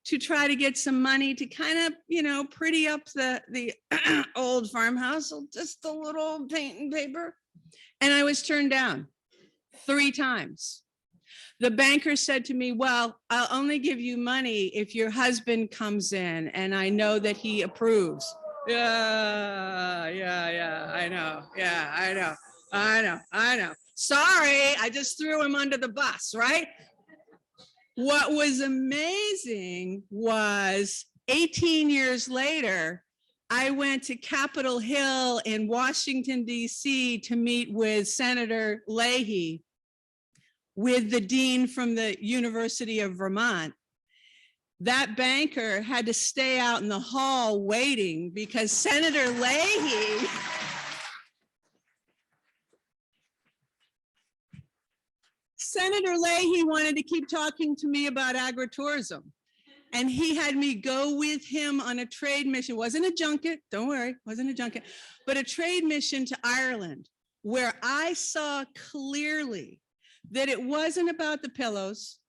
to try to get some money to kind of, pretty up the old farmhouse, just a little paint and paper. And I was turned down 3 times. The banker said to me, well, I'll only give you money if your husband comes in and I know that he approves. Yeah, I know. Yeah, I know. Sorry, I just threw him under the bus, right? What was amazing was 18 years later, I went to Capitol Hill in Washington, D.C. to meet with Senator Leahy, with the dean from the University of Vermont. That banker had to stay out in the hall waiting because Senator Leahy wanted to keep talking to me about agritourism. And he had me go with him on a trade mission. It wasn't a junket, don't worry, wasn't a junket, but a trade mission to Ireland, where I saw clearly that it wasn't about the pillows,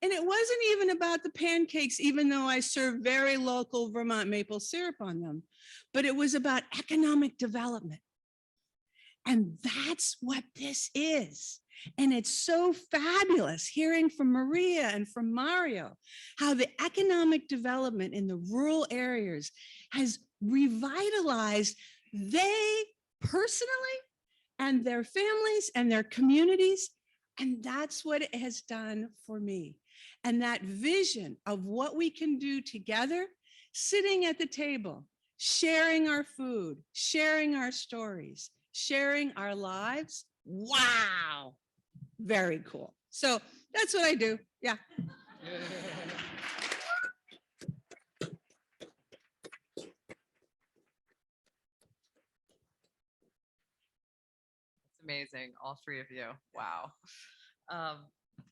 and it wasn't even about the pancakes, even though I served very local Vermont maple syrup on them, but it was about economic development. And that's what this is. And it's so fabulous hearing from Maria and from Mario, how the economic development in the rural areas has revitalized they personally and their families and their communities. And that's what it has done for me. And that vision of what we can do together, sitting at the table, sharing our food, sharing our stories, sharing our lives. Wow. Very cool. So that's what I do. Yeah. Amazing, all 3 of you. Wow.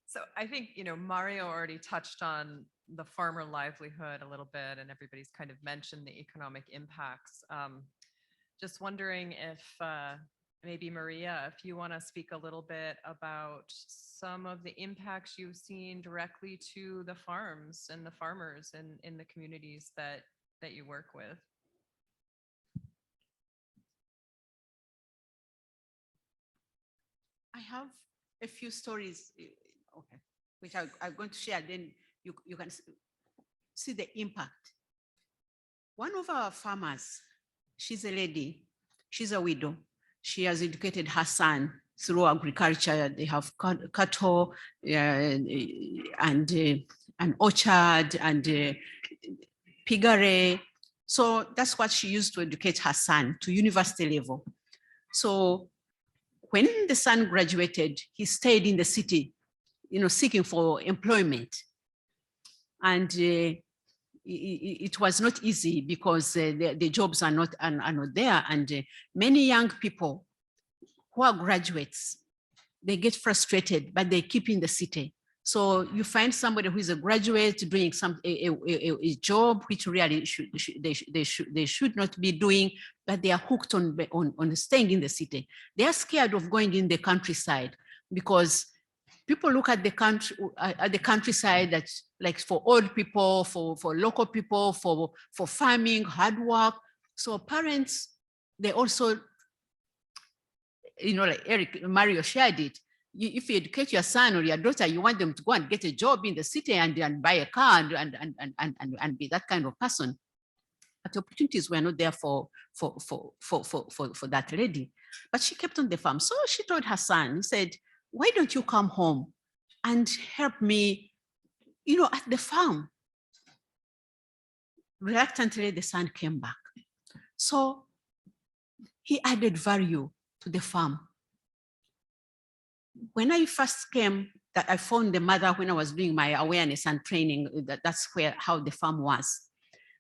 So I think, Mario already touched on the farmer livelihood a little bit, and everybody's kind of mentioned the economic impacts. Just wondering if maybe Maria, if you want to speak a little bit about some of the impacts you've seen directly to the farms and the farmers in the communities that you work with. I have a few stories, okay, which I'm going to share, then you can see the impact. One of our farmers, she's a lady, she's a widow. She has educated her son through agriculture. They have cattle and an orchard and piggery. So that's what she used to educate her son to university level. So when the son graduated, he stayed in the city, seeking for employment. And it was not easy because the jobs are not there. And many young people who are graduates, they get frustrated, but they keep in the city. So you find somebody who is a graduate doing a job which really they should not be doing, but they are hooked on staying in the city. They are scared of going in the countryside because people look at the countryside that's like for old people, for local people, for farming, hard work. So parents, they also like Mario shared it. If you educate your son or your daughter, you want them to go and get a job in the city and buy a car and be that kind of person. But the opportunities were not there for that lady. But she kept on the farm. So she told her son, he said, why don't you come home and help me, at the farm? Reluctantly, the son came back. So he added value to the farm. When I first came, that I found the mother when I was doing my awareness and training, that's how the farm was.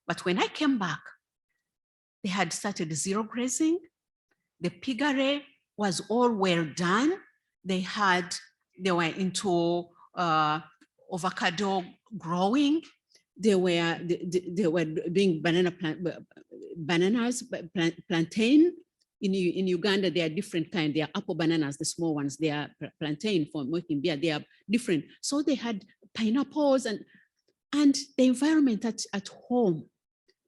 But when I came back, they had started zero grazing. The piggery was all well done. They were into avocado growing. They were doing bananas, plantain. In Uganda, they are different kind. They are apple bananas, the small ones. They are plantain for making beer. They are different. So they had pineapples and the environment at home.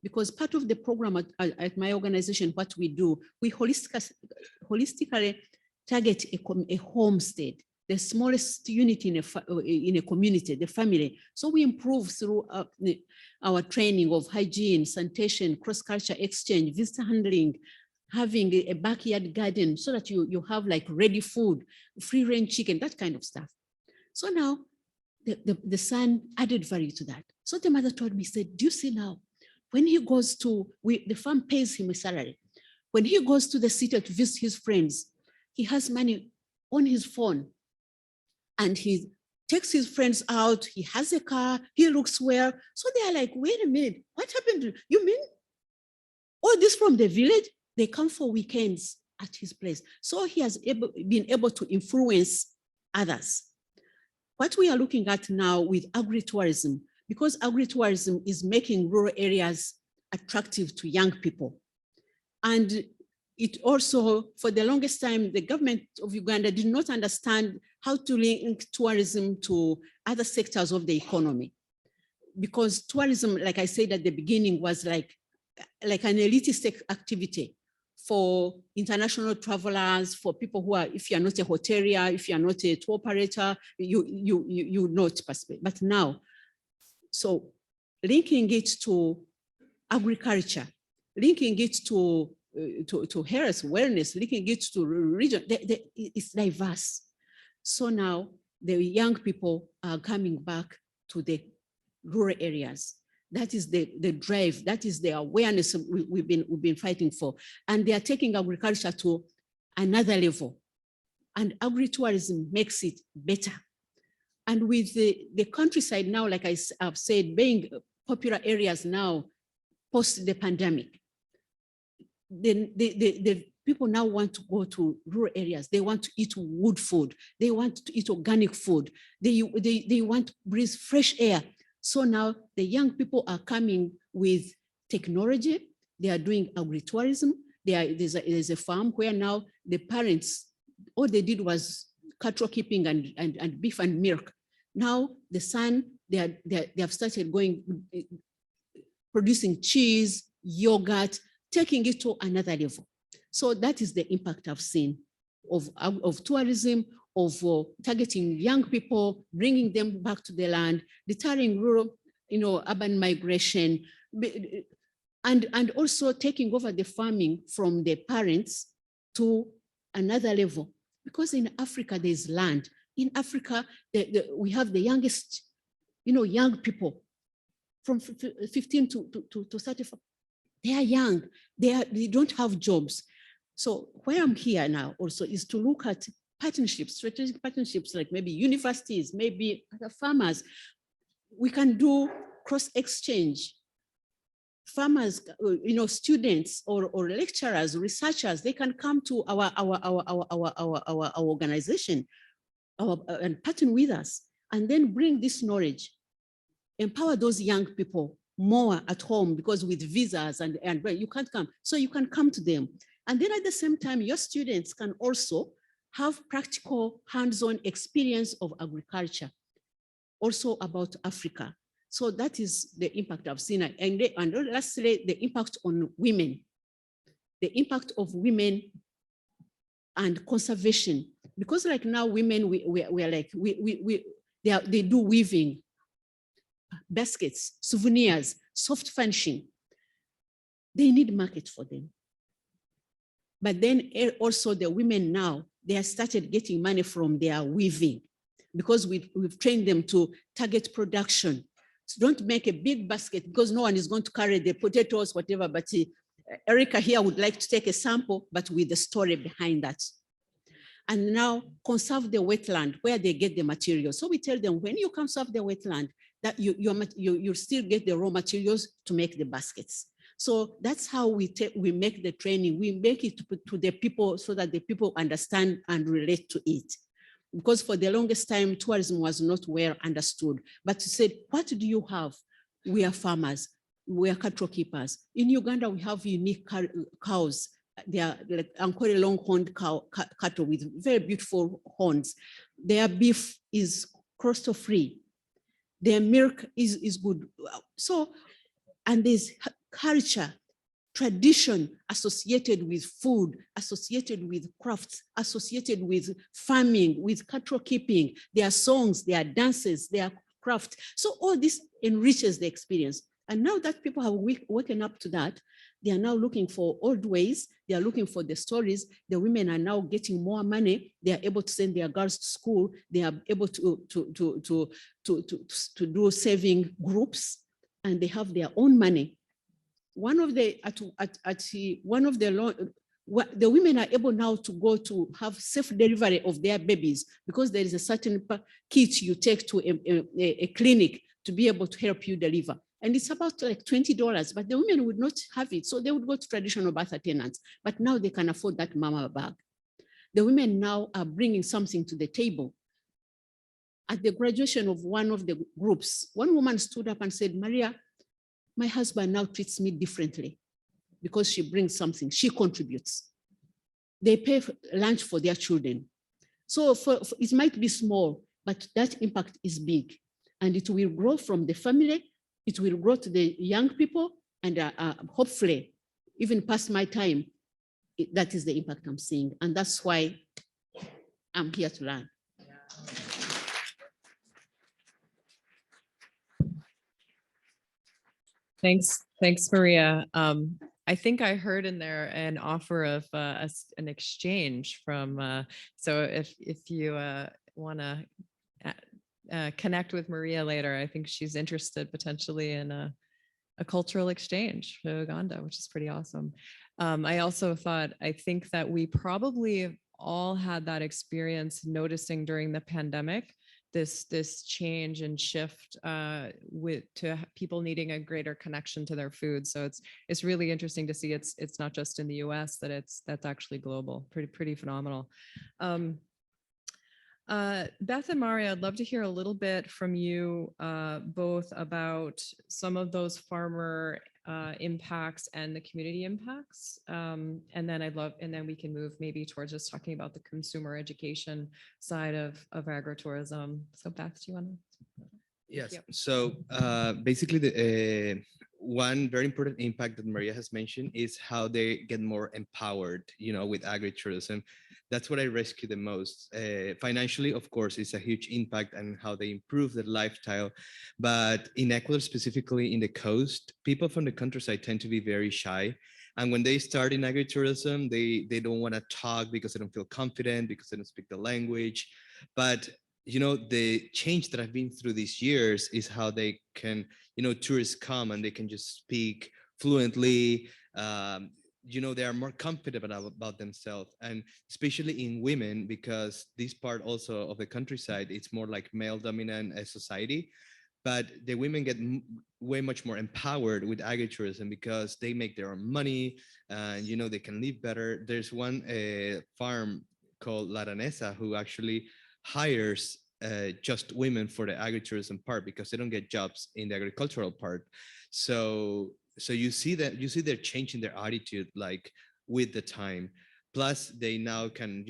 Because part of the program at my organization, what we do, we holistically target a homestead, the smallest unit in a community, the family. So we improve through our training of hygiene, sanitation, cross-culture exchange, visitor handling, having a backyard garden so that you have like ready food, free range chicken, that kind of stuff. So now the son added value to that. So the mother told me, said, do you see now, when he goes to, the farm pays him a salary. When he goes to the city to visit his friends, he has money on his phone and he takes his friends out. He has a car, he looks well. So they are like, wait a minute, what happened? You mean all this from the village? They come for weekends at his place. So he has been able to influence others. What we are looking at now with agritourism, because agritourism is making rural areas attractive to young people. And it also, for the longest time, the government of Uganda did not understand how to link tourism to other sectors of the economy. Because tourism, like I said at the beginning, was like an elitist activity for international travelers, for people who are, if you're not a hotelier, if you're not a tour operator, you not participate. But now, so linking it to agriculture, linking it to health, wellness, linking it to region, it's diverse. So now the young people are coming back to the rural areas. That is the drive, that is the awareness we've been fighting for. And they are taking agriculture to another level. And agritourism makes it better. And with the countryside now, like I've said, being popular areas now, post the pandemic, the people now want to go to rural areas. They want to eat wood food. They want to eat organic food. They want to breathe fresh air. So now the young people are coming with technology. They are doing agritourism. There's a farm where now the parents, all they did was cattle keeping and beef and milk. Now the son, they have started producing cheese, yogurt, taking it to another level. So that is the impact I've seen of tourism, of targeting young people, bringing them back to the land, deterring rural, urban migration, and also taking over the farming from the parents to another level. Because in Africa, there's land. In Africa, we have the youngest, young people from 15 to 35. They are young. They don't have jobs. So where I'm here now also is to look at partnerships, strategic partnerships, like maybe universities, maybe other farmers. We can do cross-exchange. Farmers, students or lecturers, researchers, they can come to our organization and partner with us, and then bring this knowledge, empower those young people more at home, because with visas and you can't come. So you can come to them. And then at the same time, your students can also have practical hands-on experience of agriculture, also about Africa. So that is the impact I've seen. And lastly, the impact on women. The impact of women and conservation. Because like now women, we are like, they do weaving, baskets, souvenirs, soft furnishing. They need market for them. But then also the women now, they have started getting money from their weaving because we've trained them to target production. So don't make a big basket because no one is going to carry the potatoes, whatever, but Erica here would like to take a sample, but with the story behind that. And now conserve the wetland where they get the materials. So we tell them when you conserve the wetland, that you still get the raw materials to make the baskets. So that's how we make the training. We make it to the people so that the people understand and relate to it. Because for the longest time, tourism was not well understood. But you said, what do you have? We are farmers. We are cattle keepers. In Uganda, we have unique cows. They are like Ankole long-horned cattle with very beautiful horns. Their beef is cholesterol-free. Their milk is good. So, and there's culture, tradition associated with food, associated with crafts, associated with farming, with cattle keeping, their songs, their dances, their craft. So all this enriches the experience. And now that people have woken up to that, they are now looking for old ways. They are looking for the stories. The women are now getting more money. They are able to send their girls to school. They are able to do saving groups, and they have their own money. One of the the women are able now to go to have safe delivery of their babies because there is a certain kit you take to a clinic to be able to help you deliver. And it's about like $20, but the women would not have it. So they would go to traditional birth attendants, but now they can afford that mama bag. The women now are bringing something to the table. At the graduation of one of the groups, one woman stood up and said, Maria, my husband now treats me differently because she brings something, she contributes. They pay for lunch for their children. So it might be small, but that impact is big. And it will grow from the family, it will grow to the young people, and hopefully, even past my time, that is the impact I'm seeing. And that's why I'm here to learn. Thanks, Maria. I think I heard in there an offer of an exchange from, so if you want to connect with Maria later, I think she's interested potentially in a cultural exchange for Uganda, which is pretty awesome. I think that we probably all had that experience noticing during the pandemic, this change and shift to people needing a greater connection to their food. So it's really interesting to see it's not just in the US, that's actually global. Pretty phenomenal. Beth and Maria, I'd love to hear a little bit from you both about some of those farmer impacts and the community impacts. And then we can move maybe towards just talking about the consumer education side of agritourism. So Beth, do you want to? Yes. So basically, the one very important impact that Maria has mentioned is how they get more empowered, with agritourism. That's what I rescue the most. Financially, of course, it's a huge impact on how they improve their lifestyle. But in Ecuador, specifically in the coast, people from the countryside tend to be very shy. And when they start in agritourism, they don't want to talk because they don't feel confident, because they don't speak the language. But the change that I've been through these years is how they can, tourists come and they can just speak fluently. They are more confident about themselves, and especially in women, because this part also of the countryside, it's more like male dominant society. But the women get way much more empowered with agritourism because they make their own money and, they can live better. There's one farm called La Ranesa who actually hires just women for the agritourism part because they don't get jobs in the agricultural part. So you see they're changing their attitude like with the time. Plus they now can,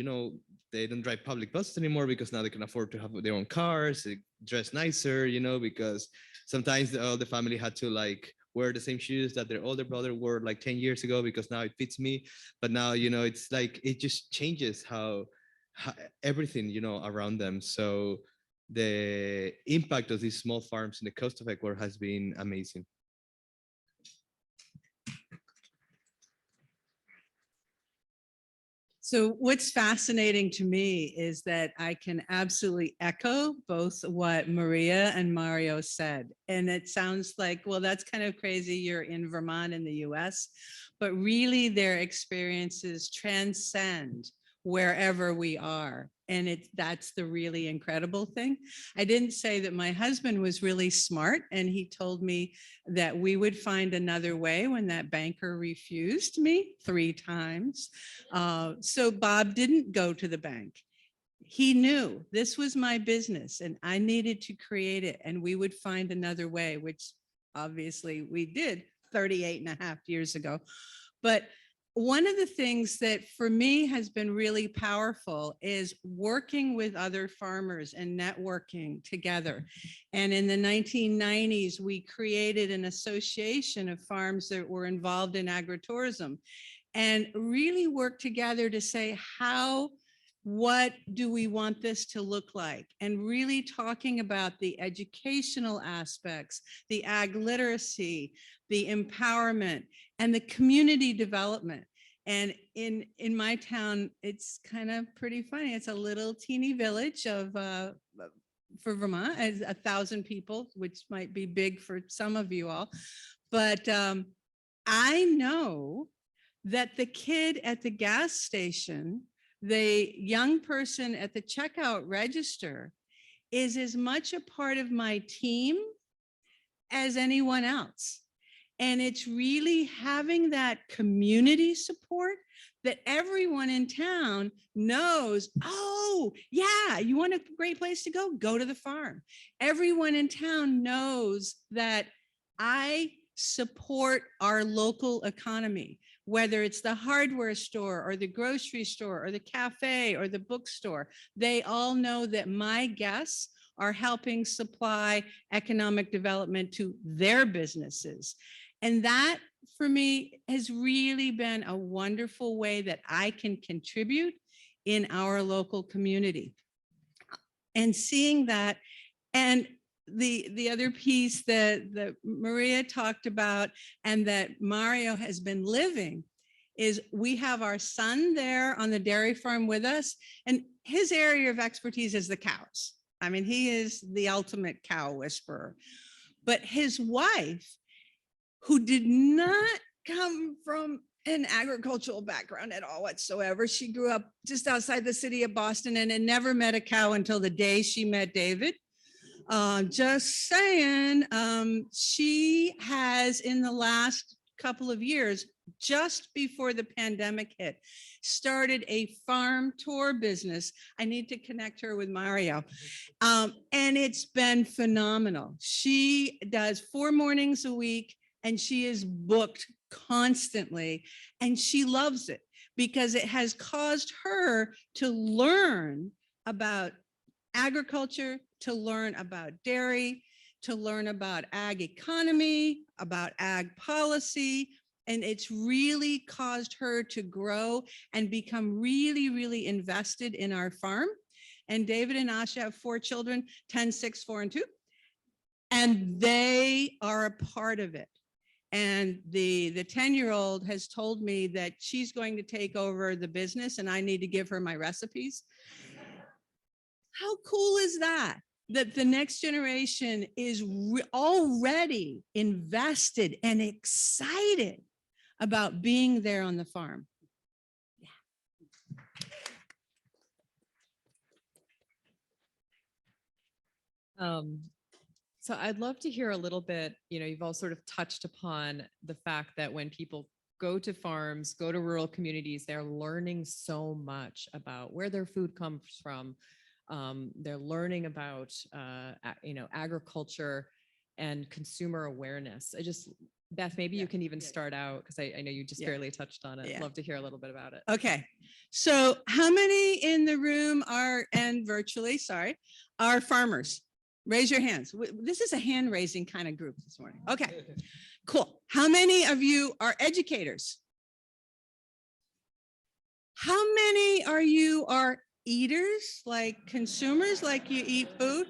they don't drive public buses anymore because now they can afford to have their own cars, they dress nicer, because sometimes all the family had to like wear the same shoes that their older brother wore like 10 years ago because now it fits me. But now, it's like, it just changes how everything, around them. So the impact of these small farms in the coast of Ecuador has been amazing. So what's fascinating to me is that I can absolutely echo both what Maria and Mario said. And it sounds like, well, that's kind of crazy. You're in Vermont in the US, but really their experiences transcend wherever we are. And that's the really incredible thing. I didn't say that my husband was really smart, and he told me that we would find another way when that banker refused me 3 times. So Bob didn't go to the bank. He knew this was my business and I needed to create it, and we would find another way, which obviously we did 38 and a half years ago. But one of the things that for me has been really powerful is working with other farmers and networking together. And in the 1990s, we created an association of farms that were involved in agritourism and really worked together to say, what do we want this to look like? And really talking about the educational aspects, the ag literacy, the empowerment, and the community development. And in my town, it's kind of pretty funny. It's a little teeny village for Vermont, as 1,000 people, which might be big for some of you all. But I know that the kid at the gas station, the young person at the checkout register, is as much a part of my team as anyone else. And it's really having that community support that everyone in town knows, oh, yeah, you want a great place to go? Go to the farm. Everyone in town knows that I support our local economy, whether it's the hardware store or the grocery store or the cafe or the bookstore. They all know that my guests are helping supply economic development to their businesses. And that, for me, has really been a wonderful way that I can contribute in our local community. And seeing that, and the other piece that Maria talked about and that Mario has been living is we have our son there on the dairy farm with us, and his area of expertise is the cows. I mean, he is the ultimate cow whisperer. But his wife, who did not come from an agricultural background at all whatsoever. She grew up just outside the city of Boston and had never met a cow until the day she met David. Just saying, she has in the last couple of years, just before the pandemic hit, started a farm tour business. I need to connect her with Mario. And it's been phenomenal. She does 4 mornings a week, and she is booked constantly, and she loves it because it has caused her to learn about agriculture, to learn about dairy, to learn about ag economy, about ag policy. And it's really caused her to grow and become really, really invested in our farm. And David and Asha have 4 children, 10, 6, 4, and 2. And they are a part of it. And the 10-year-old has told me that she's going to take over the business and I need to give her my recipes. How cool is that? That the next generation is already invested and excited about being there on the farm. Yeah. So I'd love to hear a little bit, you've all sort of touched upon the fact that when people go to farms, go to rural communities, they're learning so much about where their food comes from. They're learning about, agriculture and consumer awareness. Beth, maybe you can even start out because I know you just barely touched on it. Yeah. I'd love to hear a little bit about it. Okay. So how many in the room and virtually, are farmers? Raise your hands. This is a hand raising kind of group this morning. Okay. Cool. How many of you are educators? How many are you are eaters, like consumers, like you eat food?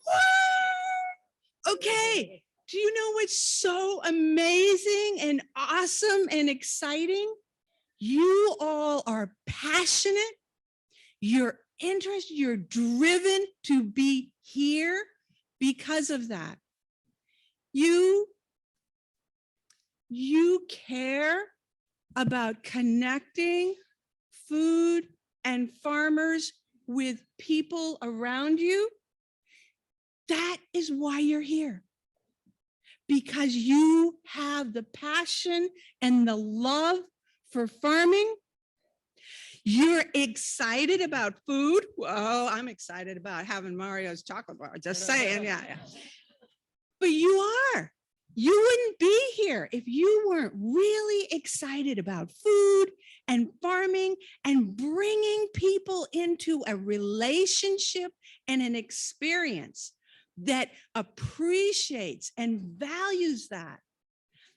Woo! Okay. Do you know what's so amazing and awesome and exciting? You all are passionate. You're interested. You're driven to be here because of that. You care about connecting food and farmers with people around you. That is why you're here. Because you have the passion and the love for farming. You're excited about food. Oh, I'm excited about having Mario's chocolate bar. Just saying, yeah. But you are. You wouldn't be here if you weren't really excited about food and farming and bringing people into a relationship and an experience that appreciates and values that.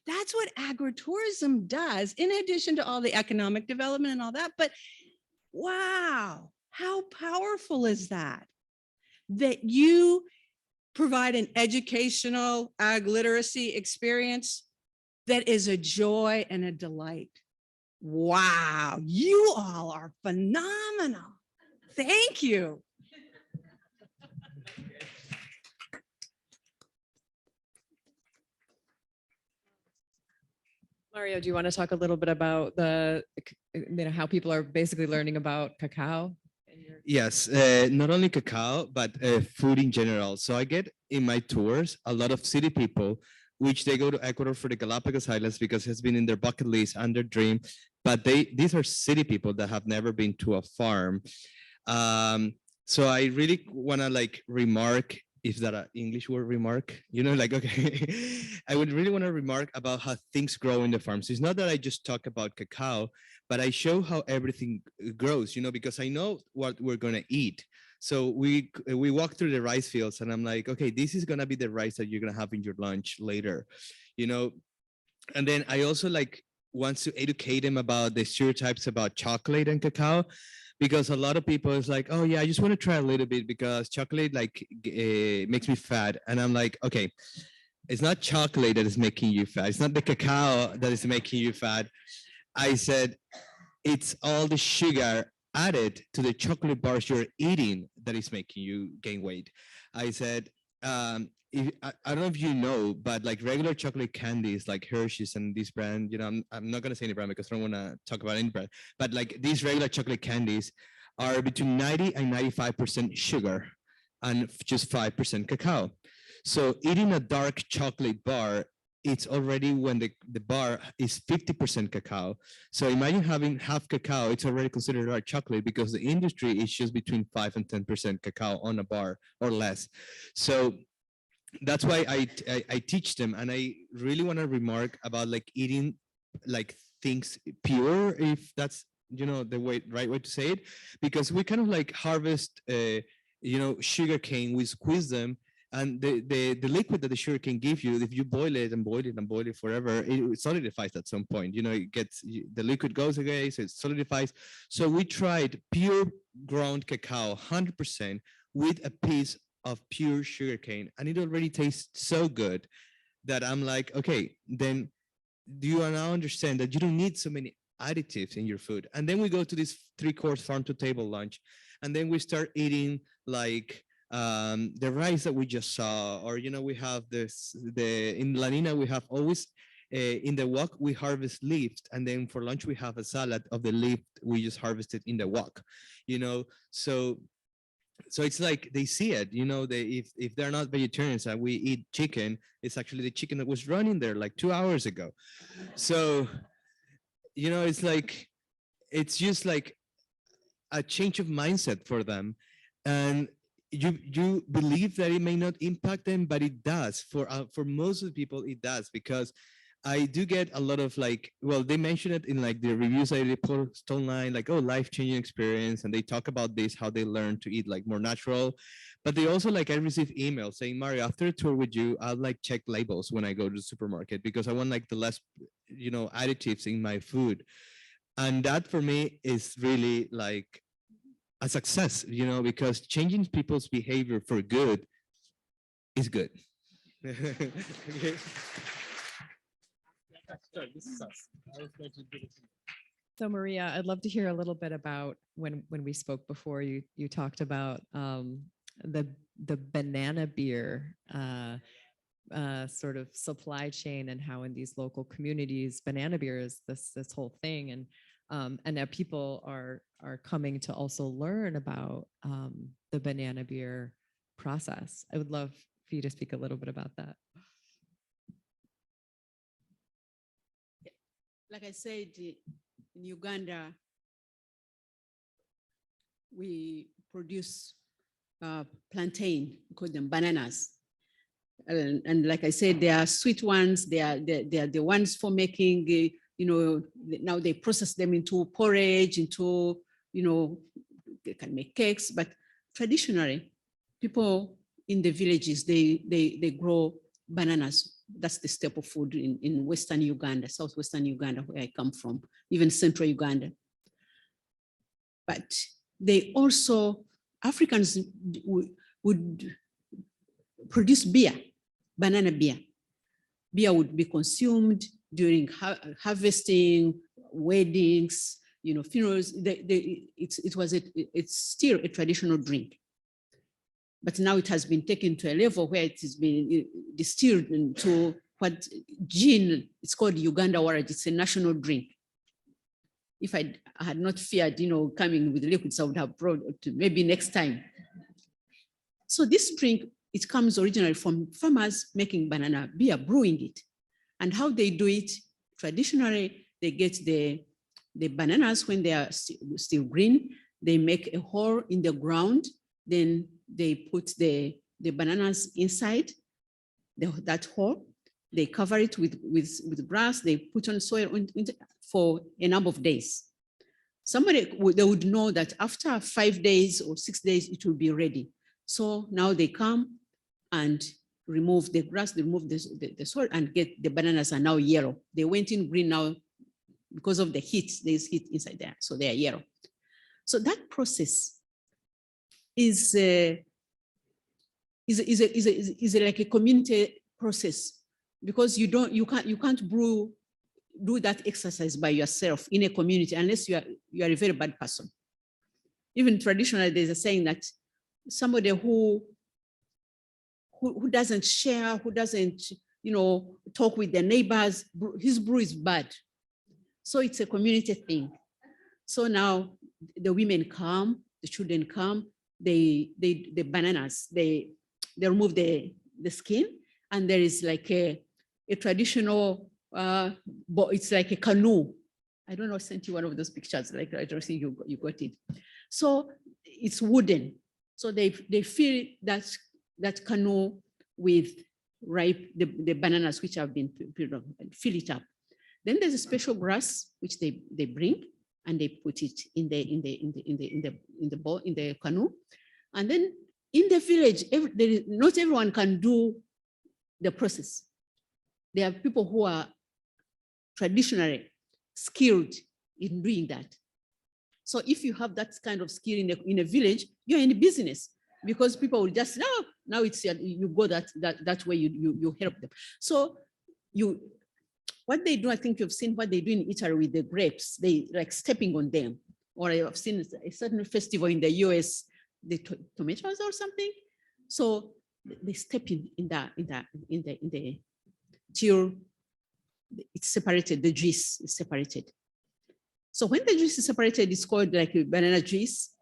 That's what agritourism does, in addition to all the economic development and all that. But wow, how powerful is that? That you provide an educational ag literacy experience that is a joy and a delight. Wow, you all are phenomenal. Thank you. Mario, do you want to talk a little bit about how people are basically learning about cacao? Yes, not only cacao, but food in general. So I get in my tours a lot of city people, which they go to Ecuador for the Galapagos Islands because it's been in their bucket list and their dream. But these are city people that have never been to a farm. So I really want to remark, if that an English word, remark, okay. I would really want to remark about how things grow in the farms. It's not that I just talk about cacao, but I show how everything grows, because I know what we're going to eat. So we walk through the rice fields and I'm like, okay, this is going to be the rice that you're going to have in your lunch later, and then I also want to educate them about the stereotypes about chocolate and cacao, because a lot of people is like, oh yeah, I just want to try a little bit because chocolate makes me fat. And I'm like, okay, it's not chocolate that is making you fat. It's not the cacao that is making you fat. I said, it's all the sugar added to the chocolate bars you're eating that is making you gain weight. I said, I don't know if you know, but regular chocolate candies like Hershey's and this brand, I'm not going to say any brand because I don't want to talk about any brand, but these regular chocolate candies are between 90 and 95% sugar and just 5% cacao. So eating a dark chocolate bar, it's already when the bar is 50% cacao. So imagine having half cacao, it's already considered dark chocolate because the industry is just between 5 and 10% cacao on a bar or less. So that's why I teach them, and I really want to remark about eating things pure, if that's the right way to say it, because we kind of harvest sugar cane, we squeeze them, and the liquid that the sugar can give you, if you boil it and boil it and boil it forever, it solidifies at some point. It gets, the liquid goes away, so it solidifies. So we tried pure ground cacao 100% with a piece of pure sugarcane, and it already tastes so good that I'm like, okay, then do you now understand that you don't need so many additives in your food? And then we go to this 3-course farm to table lunch, and then we start eating the rice that we just saw, or we have in La Nina we have always in the wok we harvest leaves, and then for lunch we have a salad of the leaf we just harvested in the wok, so it's they see it, if they're not vegetarians and we eat chicken, it's actually the chicken that was running there 2 hours ago. So, it's just a change of mindset for them. And you believe that it may not impact them, but it does. For most of the people, it does, because I do get a lot of like, well, they mention it in like the reviews I post online, like, oh, life-changing experience. And they talk about this, how they learn to eat like more natural. But they also like, I receive emails saying, Mario, after a tour with you, I'll like check labels when I go to the supermarket because I want like the less, additives in my food. And that for me is really like a success, because changing people's behavior for good is good. Okay. So Maria, I'd love to hear a little bit about when we spoke before, you talked about the banana beer sort of supply chain and how in these local communities, banana beer is this whole thing. And now people are coming to also learn about the banana beer process. I would love for you to speak a little bit about that. Like I said, in Uganda, we produce plantain, we call them bananas. And like I said, they are sweet ones. They are the ones for making, now they process them into porridge, into, they can make cakes. But traditionally, people in the villages, they grow bananas. That's the staple food in Western Uganda, Southwestern Uganda, where I come from, even Central Uganda. But they also, Africans would produce beer, banana beer. Beer would be consumed during harvesting, weddings, funerals. It's still a traditional drink. But now it has been taken to a level where it has been distilled into what gin, it's called Uganda Warage. It's a national drink. If I had not feared, coming with liquids, I would have brought it maybe next time. So this drink, it comes originally from farmers making banana beer, brewing it. And how they do it, traditionally, they get the bananas when they are still green, they make a hole in the ground, then they put the bananas inside that hole. They cover it with grass. They put on soil for a number of days. They would know that after 5 days or 6 days, it will be ready. So now they come and remove the grass, remove the soil, and get the bananas are now yellow. They went in green now because of the heat. There's heat inside there, so they are yellow. So that process is like a community process, because you can't do that exercise by yourself in a community unless you are a very bad person. Even traditionally, there's a saying that somebody who doesn't share, who doesn't talk with their neighbors, his brew is bad. So it's a community thing. So now the women come, the children come, the bananas, they remove the skin, and there is like a traditional, it's like a canoe. I don't know, I sent you one of those pictures, like I don't think you got it. So it's wooden. So they fill that canoe with the bananas which have been peeled off, and fill it up. Then there's a special grass which they bring, and they put it in the canoe. And then in the village, not everyone can do the process. There are people who are traditionally skilled in doing that. So if you have that kind of skill in a village, you're in business, because people will just, now it's you go that way, you help them. So what they do, I think you've seen what they do in Italy with the grapes. They like stepping on them. Or I've seen a certain festival in the US, the tomatoes or something. So they step in the till it's separated, the juice is separated. So when the juice is separated, it's called like a banana juice.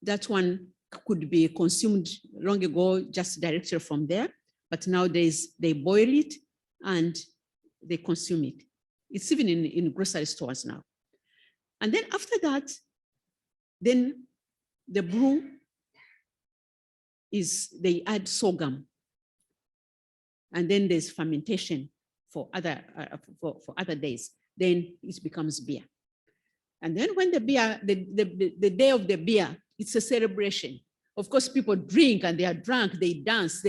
That one could be consumed long ago, just directly from there. But nowadays they boil it and they consume it. It's even in grocery stores now. And then after that, then the brew is, they add sorghum. And then there's fermentation for other days. Then it becomes beer. And then when the beer, the day of the beer, it's a celebration. Of course, people drink and they are drunk, they dance,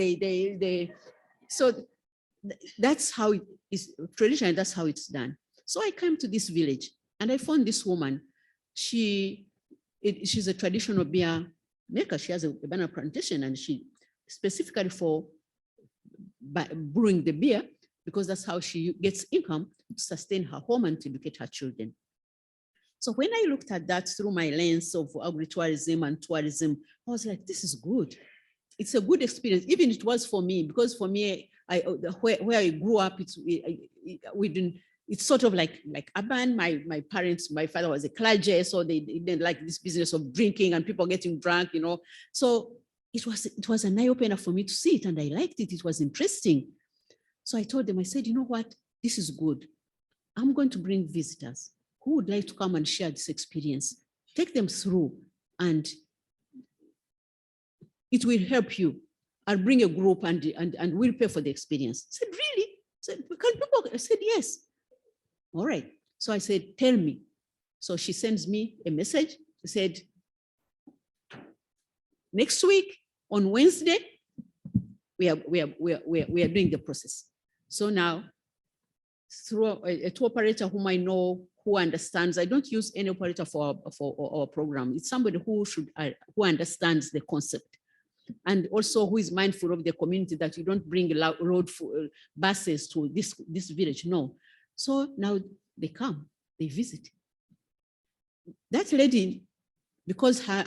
so that's how it is traditionally, that's how it's done. So I came to this village and I found this woman. She's a traditional beer maker. She has a banana plantation and she specifically for brewing the beer, because that's how she gets income to sustain her home and to educate her children. So when I looked at that through my lens of agritourism and tourism, I was like, this is good. It's a good experience. Even it was for me, because for me, where I grew up, it's sort of like urban. My parents, my father was a clergy, so they didn't like this business of drinking and people getting drunk, you know. So it was an eye opener for me to see it, and I liked it. It was interesting. So I told them, I said, you know what, this is good. I'm going to bring visitors who would like to come and share this experience. Take them through, and it will help you. I'll bring a group and we'll pay for the experience. I said, really? I said, can people? I said, yes. All right. So I said, tell me. So she sends me a message. She said, next week on Wednesday, we are doing the process. So now, through a tour operator whom I know, who understands, I don't use any operator for our program. It's somebody who understands the concept, and also who is mindful of the community, that you don't bring road buses to this village. No. So now they come, they visit. That lady, because her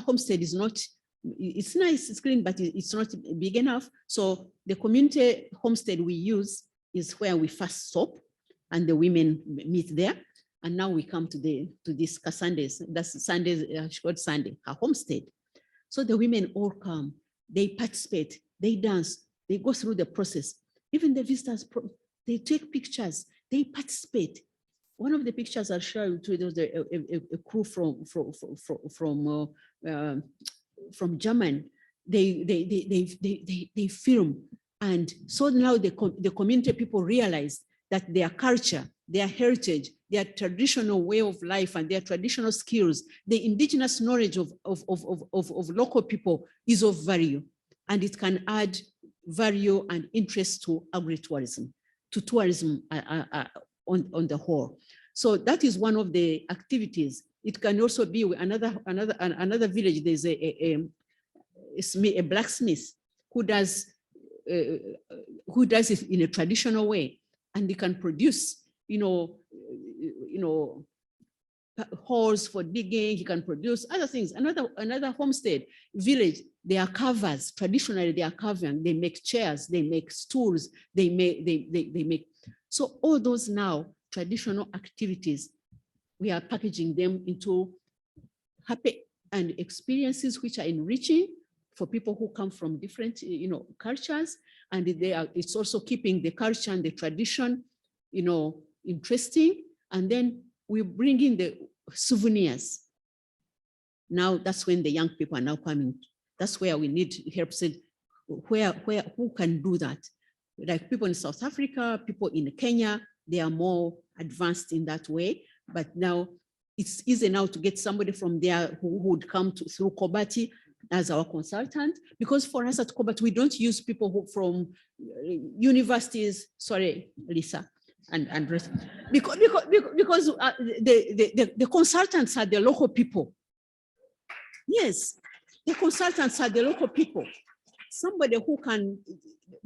homestead is not, it's nice, it's clean, but it's not big enough. So the community homestead we use is where we first stop, and the women meet there. And now we come to this Sundays. That's Sundays, she called Sunday, her homestead. So the women all come, they participate, they dance, they go through the process. Even the visitors, they take pictures, they participate. One of the pictures I'll show you, there was a crew from Germany. They film, and so now the community people realize that their culture, their heritage, their traditional way of life, and their traditional skills, the indigenous knowledge of local people is of value, and it can add value and interest to agritourism, to tourism on the whole. So that is one of the activities. It can also be another village. There's a blacksmith who does it in a traditional way, and they can produce, holes for digging. He can produce other things. Another homestead village, they are carvers. Traditionally, they are carving. They make chairs, they make stools, they make. So all those now traditional activities, we are packaging them into happy and experiences which are enriching for people who come from different, cultures, and it's also keeping the culture and the tradition, interesting. And then we bring in the souvenirs. Now that's when the young people are now coming. That's where we need help. Said, who can do that? Like people in South Africa, people in Kenya, they are more advanced in that way. But now it's easy now to get somebody from there who would come through Kobati as our consultant, because for us at Kobati, we don't use people who from universities. Sorry, Lisa, and because the consultants are the local people. Yes, the consultants are the local people. Somebody who can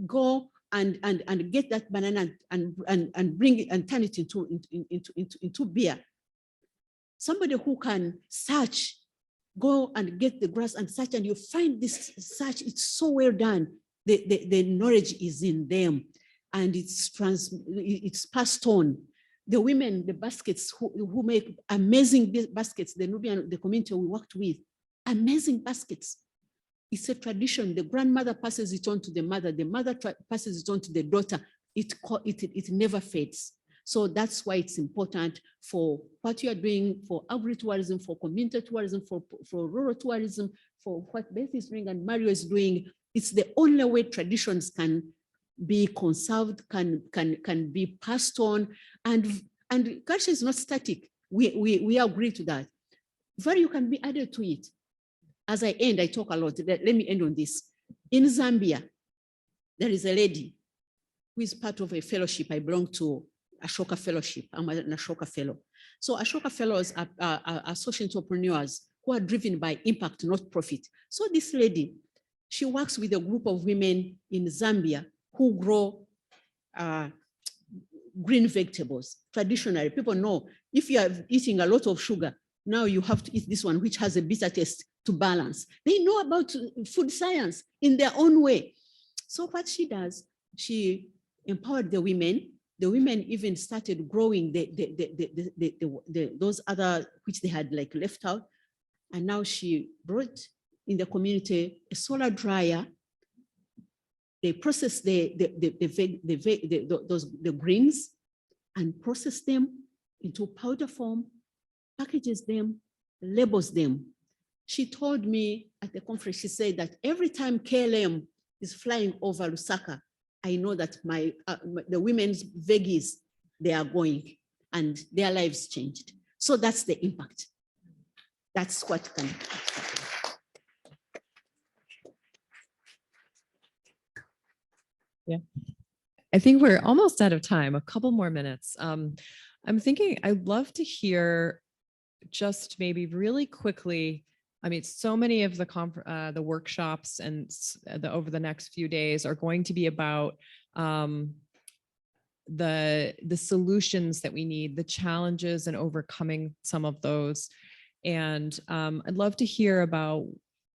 go and get that banana and bring it and turn it into beer. Somebody who can search, go and get the grass and search, and you find this search, it's so well done. The knowledge is in them, and it's passed on. The women, the baskets who make amazing baskets, the Nubian, the community we worked with, amazing baskets. It's a tradition. The grandmother passes it on to the mother passes it on to the daughter. It never fades. So that's why it's important for what you are doing for agritourism, for community tourism, for rural tourism, for what Beth is doing and Mario is doing. It's the only way traditions can be conserved, can be passed on, and culture is not static. We agree to that. Value can be added to it. As I end, I talk a lot. Let me end on this. In Zambia, there is a lady who is part of a fellowship. I belong to Ashoka Fellowship. I'm an Ashoka Fellow. So Ashoka Fellows are social entrepreneurs who are driven by impact, not profit. So this lady, she works with a group of women in Zambia who grow green vegetables. Traditionally, people know if you are eating a lot of sugar, now you have to eat this one, which has a bitter taste to balance. They know about food science in their own way. So what she does, she empowered the women. The women even started growing those other which they had like left out. And now she brought in the community a solar dryer. They process the greens and process them into powder form, packages them, labels them. She told me at the conference, she said that every time KLM is flying over Lusaka, I know that the women's veggies, they are going and their lives changed. So that's the impact. That's what can. Yeah, I think we're almost out of time. A couple more minutes. I'm thinking I'd love to hear just maybe really quickly. I mean, so many of the workshops and over the next few days are going to be about the solutions that we need, the challenges and overcoming some of those. And I'd love to hear about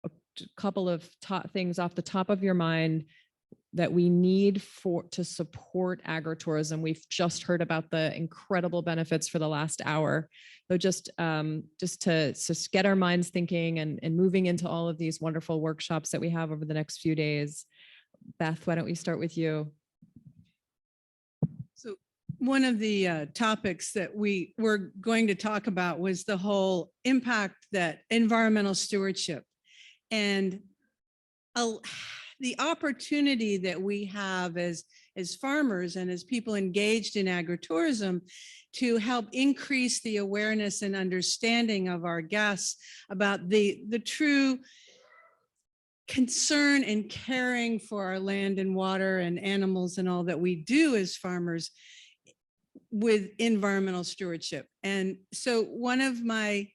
a couple of things off the top of your mind that we need to support agritourism. We've just heard about the incredible benefits for the last hour. So just to get our minds thinking and moving into all of these wonderful workshops that we have over the next few days. Beth, why don't we start with you? So one of the topics that we were going to talk about was the whole impact that environmental stewardship and the opportunity that we have as farmers and as people engaged in agritourism to help increase the awareness and understanding of our guests about the true concern and caring for our land and water and animals and all that we do as farmers with environmental stewardship. And so one of my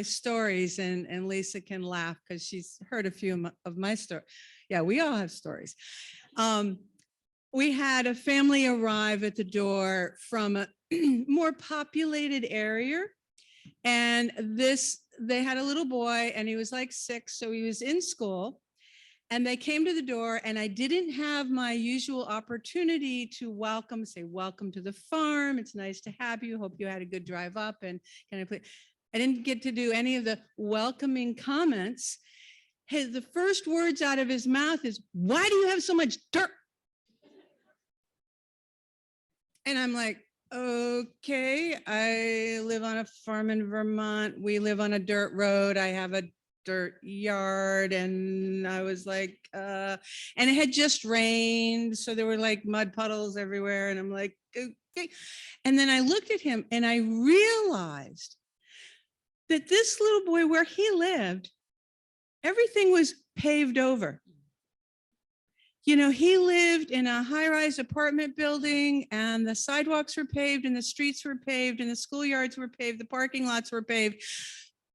stories, and Lisa can laugh because she's heard a few of my stories. Yeah, we all have stories. We had a family arrive at the door from a more populated area. And they had a little boy and he was like 6, so he was in school. And they came to the door and I didn't have my usual opportunity to say, welcome to the farm. It's nice to have you. Hope you had a good drive up. And can I play? I didn't get to do any of the welcoming comments. The first words out of his mouth is, why do you have so much dirt? And I'm like, okay, I live on a farm in Vermont. We live on a dirt road. I have a dirt yard. And I was like, and it had just rained. So there were like mud puddles everywhere. And I'm like, okay. And then I looked at him and I realized that this little boy, where he lived, everything was paved over. You know, he lived in a high-rise apartment building and the sidewalks were paved and the streets were paved and the schoolyards were paved, the parking lots were paved.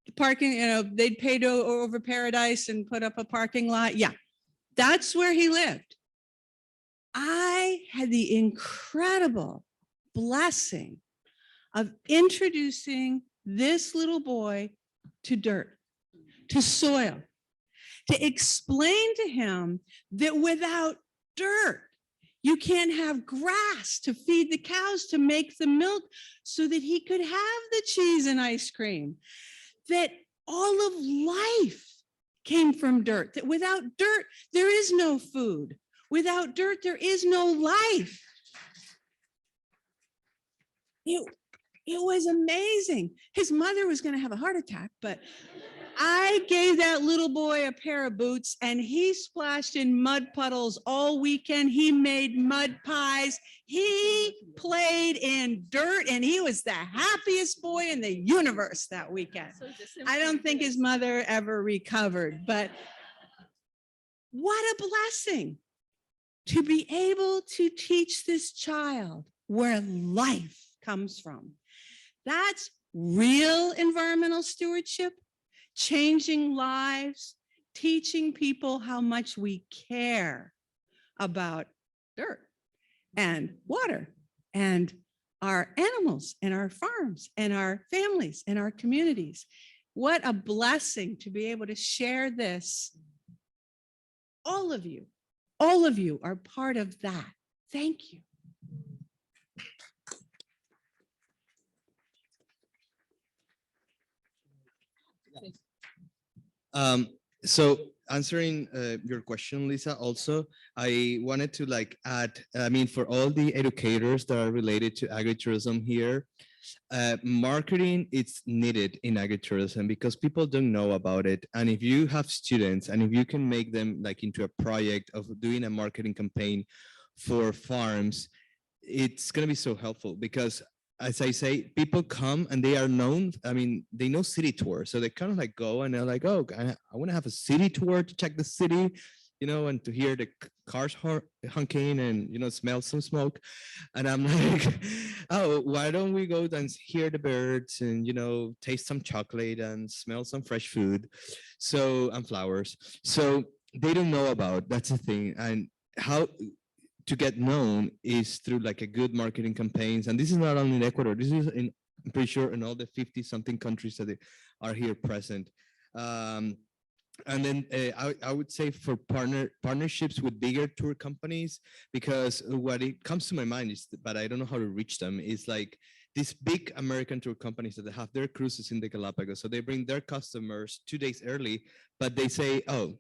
The parking, you know, they'd paid over Paradise and put up a parking lot. Yeah, that's where he lived. I had the incredible blessing of introducing this little boy to dirt, to soil, to explain to him that without dirt, you can't have grass to feed the cows, to make the milk so that he could have the cheese and ice cream, that all of life came from dirt, that without dirt, there is no food. Without dirt, there is no life. It was amazing. His mother was going to have a heart attack, but I gave that little boy a pair of boots and he splashed in mud puddles all weekend. He made mud pies. He played in dirt and he was the happiest boy in the universe that weekend. I don't think his mother ever recovered, but what a blessing to be able to teach this child where life comes from. That's real environmental stewardship, changing lives, teaching people how much we care about dirt and water and our animals and our farms and our families and our communities. What a blessing to be able to share this. All of you are part of that. Thank you. So answering your question, Lisa, also, I wanted to like add, I mean, for all the educators that are related to agritourism here, marketing is needed in agritourism because people don't know about it. And if you have students and if you can make them like into a project of doing a marketing campaign for farms, it's going to be so helpful because as I say, people come and they are known. I mean, they know city tours. So they kind of like go and they're like, oh, I want to have a city tour to check the city, you know, and to hear the cars honking and, you know, smell some smoke. And I'm like, oh, why don't we go and hear the birds and, you know, taste some chocolate and smell some fresh food. So, and flowers. So they don't know about, that's the thing. And how to get known is through like a good marketing campaigns. And this is not only in Ecuador, this is in, I'm pretty sure in all the 50 something countries that are here present. And then I would say for partnerships with bigger tour companies, because what it comes to my mind is, but I don't know how to reach them, is like these big American tour companies that they have their cruises in the Galapagos. So they bring their customers 2 days early, but they say, oh,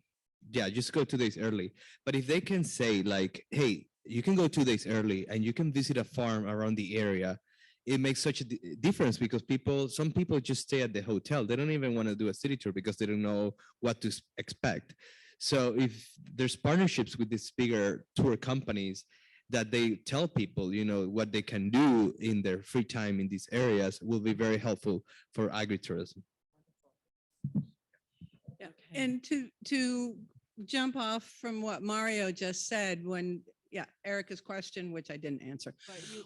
yeah, just go 2 days early. But if they can say like, hey, you can go 2 days early and you can visit a farm around the area, it makes such a difference because some people just stay at the hotel. They don't even want to do a city tour because they don't know what to expect. So if there's partnerships with these bigger tour companies that they tell people, you know, what they can do in their free time in these areas will be very helpful for agritourism. Yeah. And to jump off from what Mario just said, Erica's question, which I didn't answer.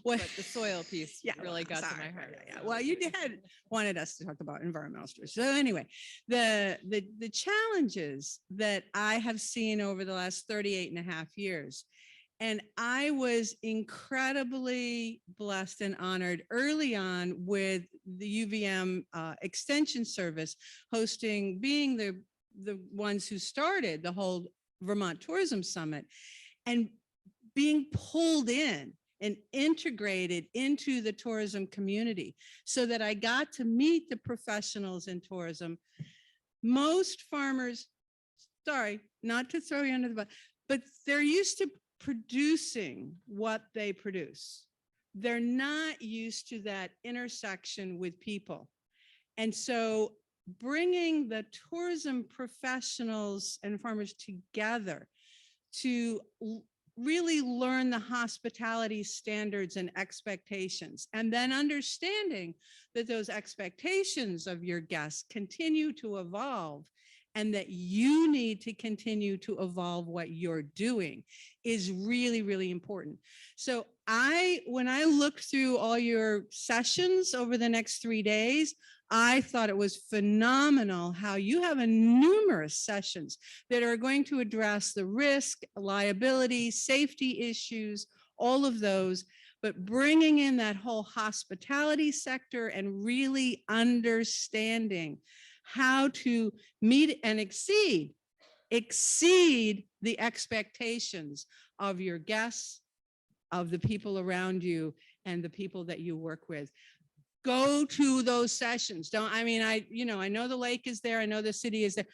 But the soil piece really got to my sorry, heart. yeah. Well, you had wanted us to talk about environmental stewardship. So anyway, the challenges that I have seen over the last 38 and a half years, and I was incredibly blessed and honored early on with the UVM extension service being the ones who started the whole Vermont Tourism Summit, and being pulled in and integrated into the tourism community so that I got to meet the professionals in tourism. Most farmers, sorry, not to throw you under the bus, but they're used to producing what they produce. They're not used to that intersection with people. And so bringing the tourism professionals and farmers together to really learn the hospitality standards and expectations, and then understanding that those expectations of your guests continue to evolve and that you need to continue to evolve what you're doing is really, really important. So when I looked through all your sessions over the next 3 days, I thought it was phenomenal how you have numerous sessions that are going to address the risk, liability, safety issues, all of those, but bringing in that whole hospitality sector and really understanding how to meet and exceed the expectations of your guests, of the people around you, and the people that you work with. Go to those sessions. I know the lake is there. I know the city is there.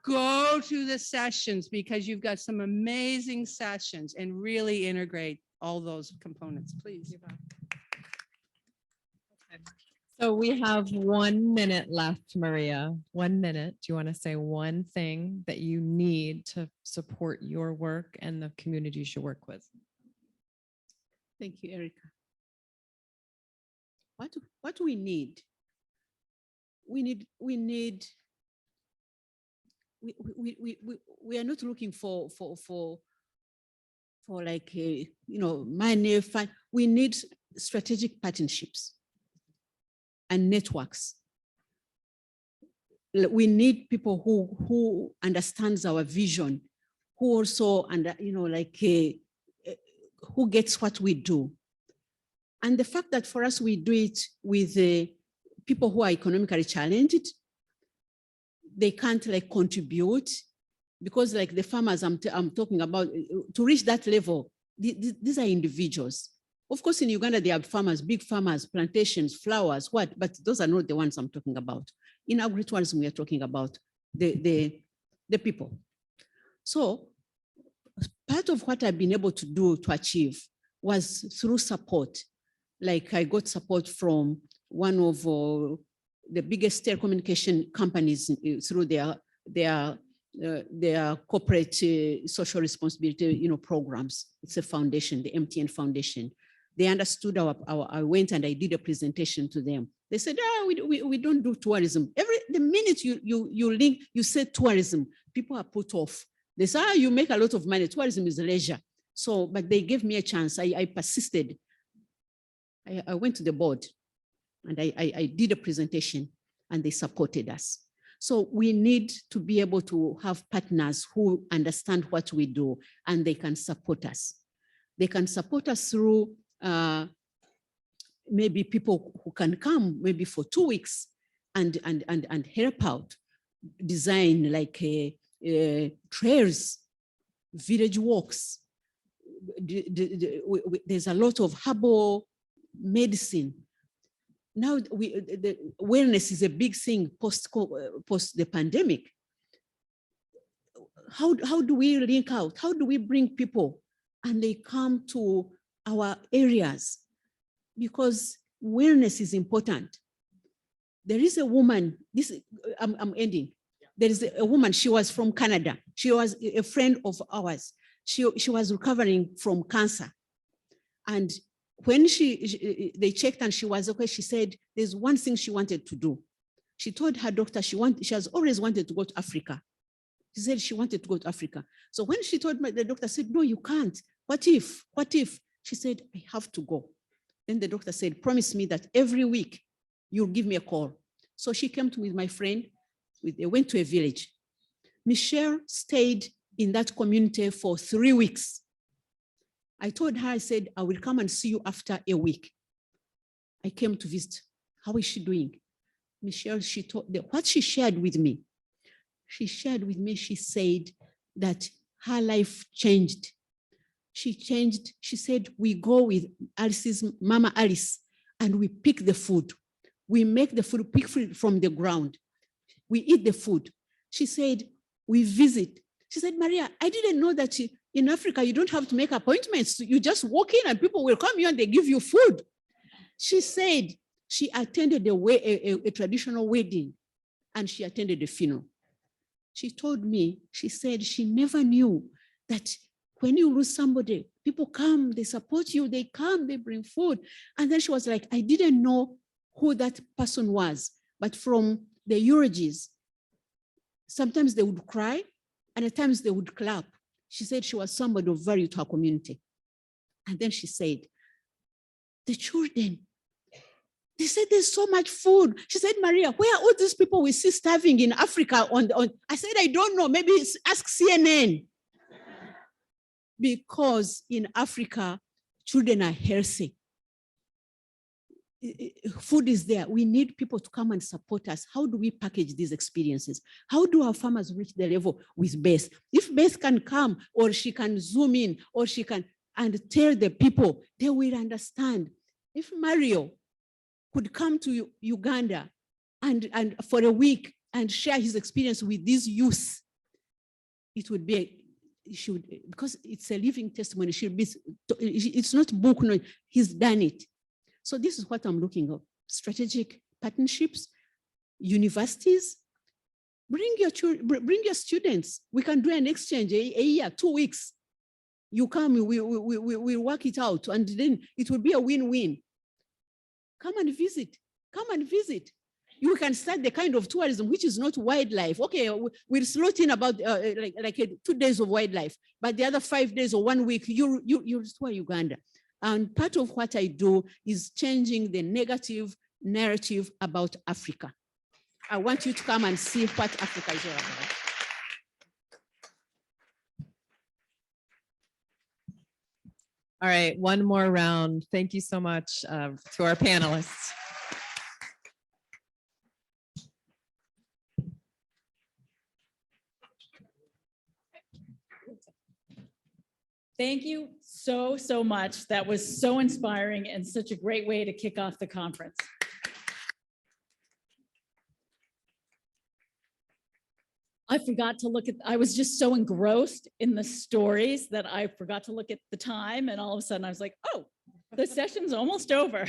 Go to the sessions because you've got some amazing sessions, and really integrate all those components, please. So we have 1 minute left, Maria. 1 minute. Do you want to say one thing that you need to support your work and the communities you work with? Thank you, Erica. What we need? We are not looking for like money. We need strategic partnerships and networks. We need people who understands our vision, who also who gets what we do. And the fact that for us, we do it with people who are economically challenged, they can't like contribute because like the farmers I'm talking about, to reach that level, these are individuals. Of course, in Uganda, there are farmers, big farmers, plantations, flowers, but those are not the ones I'm talking about. In agritourism, we are talking about the people. So part of what I've been able to do to achieve was through support. Like I got support from one of the biggest telecommunication companies through their corporate social responsibility programs. It's a foundation, the MTN Foundation. They understood I went and I did a presentation to them. They said, we don't do tourism. The minute you say tourism, people are put off. They say, you make a lot of money. Tourism is leisure. So, but they gave me a chance. I persisted. I went to the board and I did a presentation and they supported us. So we need to be able to have partners who understand what we do and they can support us. They can support us through maybe people who can come maybe for 2 weeks and help out, design like trails, village walks. There's a lot of herbal medicine. Now the wellness is a big thing post the pandemic. How do we link out? How do we bring people and they come to our areas? Because wellness is important. There is a woman, I'm ending. There is a woman, she was from Canada. She was a friend of ours. She was recovering from cancer. And when they checked and she was okay, she said, there's one thing she wanted to do. She told her doctor she has always wanted to go to Africa. She said she wanted to go to Africa. So when she told me, the doctor said, no, you can't. What if? She said, I have to go. Then the doctor said, promise me that every week you'll give me a call. So she came with my friend. They went to a village. Michelle stayed in that community for 3 weeks. I told her, I said, I will come and see you after a week. I came to visit. How is she doing? Michelle, what she shared with me, she said that her life changed. She changed. She said, we go with Alice's Mama Alice and we pick the food. We make the food, pick food from the ground. We eat the food. She said, we visit. She said, Maria, I didn't know that in Africa, you don't have to make appointments. You just walk in and people will come here and they give you food. She said she attended a traditional wedding and she attended a funeral. She told me, she said she never knew that when you lose somebody, people come, they support you, they come, they bring food. And then she was like, I didn't know who that person was, but from the eulogies, sometimes they would cry and at times they would clap. She said she was somebody of value to her community. And then she said, the children, they said there's so much food. She said, Maria, where are all these people we see starving in Africa? I said, I don't know, maybe ask CNN. Because in Africa, children are healthy. Food is there. We need people to come and support us. How do we package these experiences? How do our farmers reach the level with Beth? If Beth can come or she can zoom in or she can and tell the people, they will understand. If Mario could come to Uganda and for a week and share his experience with these youth, it would be because it's a living testimony. It's not book, no, he's done it. So this is what I'm looking at, strategic partnerships, universities. Bring your students. We can do an exchange a year, 2 weeks. You come, we work it out, and then it will be a win-win. Come and visit. Come and visit. You can start the kind of tourism which is not wildlife. Okay, we'll slot in about 2 days of wildlife, but the other 5 days or 1 week, you tour Uganda. And part of what I do is changing the negative narrative about Africa. I want you to come and see what Africa is all about. All right, one more round. Thank you so much to our panelists. Thank you so much. That was so inspiring and such a great way to kick off the conference. I forgot to look at, I was just so engrossed in the stories that I forgot to look at the time. And all of a sudden I was like, oh, the session's almost over.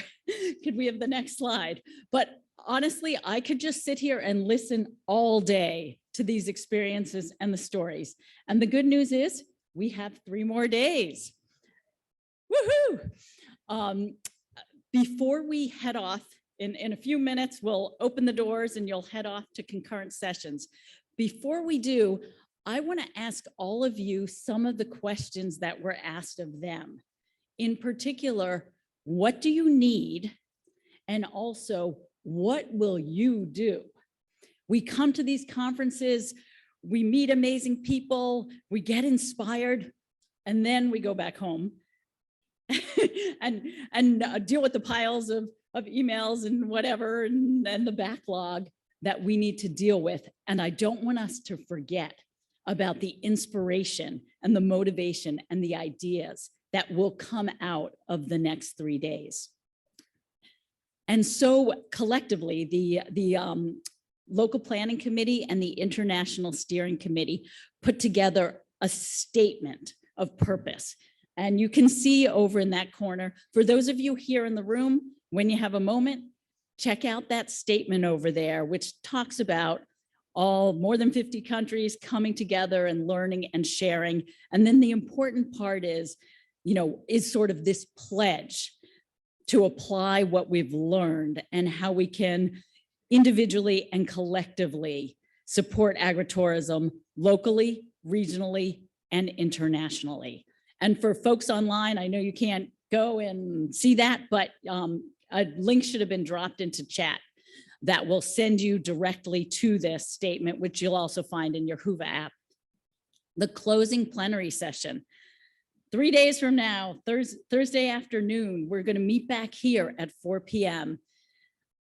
Could we have the next slide? But honestly, I could just sit here and listen all day to these experiences and the stories. And the good news is we have 3 more days. Woohoo! Before we head off, in a few minutes, we'll open the doors and you'll head off to concurrent sessions. Before we do, I want to ask all of you some of the questions that were asked of them. In particular, what do you need? And also, what will you do? We come to these conferences, we meet amazing people, we get inspired, and then we go back home and deal with the piles of emails and whatever and the backlog that we need to deal with. And I don't want us to forget about the inspiration and the motivation and the ideas that will come out of the next 3 days. And so collectively, the local planning committee and the international steering committee put together a statement of purpose. And you can see over in that corner, for those of you here in the room, when you have a moment, check out that statement over there, which talks about all more than 50 countries coming together and learning and sharing. And then the important part is, is sort of this pledge to apply what we've learned and how we can individually and collectively support agritourism locally, regionally, and internationally. And for folks online, I know you can't go and see that, but a link should have been dropped into chat that will send you directly to this statement, which you'll also find in your Whova app. The closing plenary session. 3 days from now, Thursday afternoon, we're going to meet back here at 4 p.m.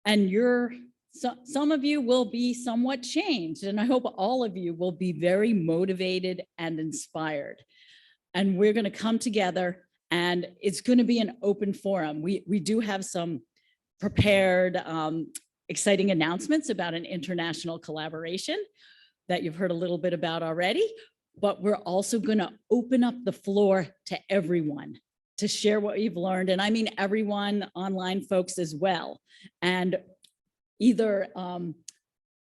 And some of you will be somewhat changed, and I hope all of you will be very motivated and inspired. And we're going to come together, and it's going to be an open forum. We do have some prepared, exciting announcements about an international collaboration that you've heard a little bit about already, but we're also going to open up the floor to everyone to share what you've learned. And I mean everyone, online folks as well. And either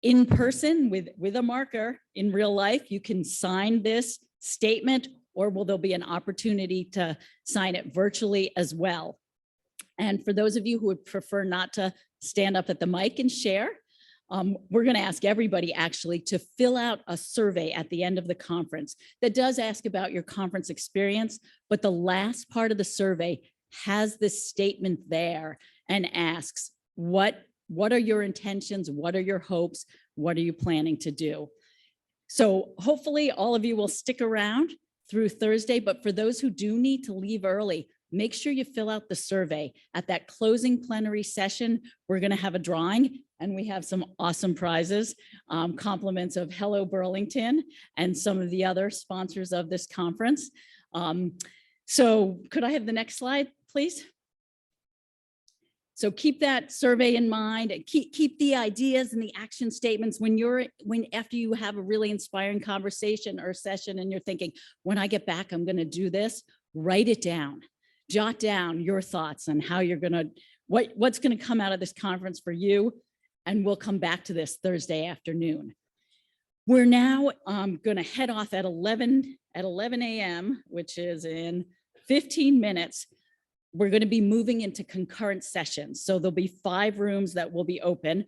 in person with a marker in real life, you can sign this statement, or there'll be an opportunity to sign it virtually as well. And for those of you who would prefer not to stand up at the mic and share, we're going to ask everybody actually to fill out a survey at the end of the conference that does ask about your conference experience, but the last part of the survey has this statement there and asks, what are your intentions? What are your hopes? What are you planning to do? So hopefully all of you will stick around through Thursday, but for those who do need to leave early, make sure you fill out the survey. At that closing plenary session, we're going to have a drawing, and we have some awesome prizes, compliments of Hello Burlington and some of the other sponsors of this conference. So could I have the next slide, please? So keep that survey in mind, keep the ideas and the action statements after you have a really inspiring conversation or session and you're thinking, when I get back, I'm going to do this, write it down, jot down your thoughts on how you're going to, what's going to come out of this conference for you, and we'll come back to this Thursday afternoon. We're now going to head off at 11 a.m., which is in 15 minutes. We're going to be moving into concurrent sessions. So there'll be 5 rooms that will be open.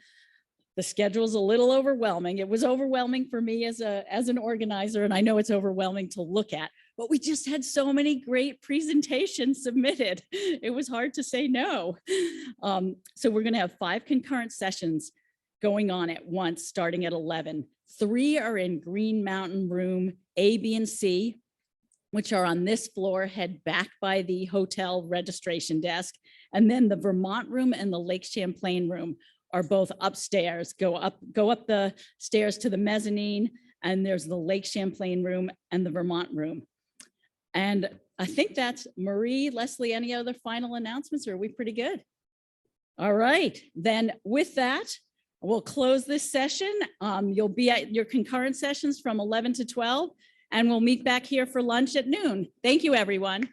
The schedule's a little overwhelming. It was overwhelming for me as an organizer, and I know it's overwhelming to look at, but we just had so many great presentations submitted. It was hard to say no. So we're going to have 5 concurrent sessions going on at once, starting at 11. 3 are in Green Mountain Room A, B, and C, which are on this floor, head back by the hotel registration desk. And then the Vermont Room and the Lake Champlain Room are both upstairs. Go up the stairs to the mezzanine, and there's the Lake Champlain Room and the Vermont Room. And I think that's Marie, Leslie, any other final announcements, or are we pretty good? All right, then with that, we'll close this session. You'll be at your concurrent sessions from 11 to 12, and we'll meet back here for lunch at noon. Thank you, everyone.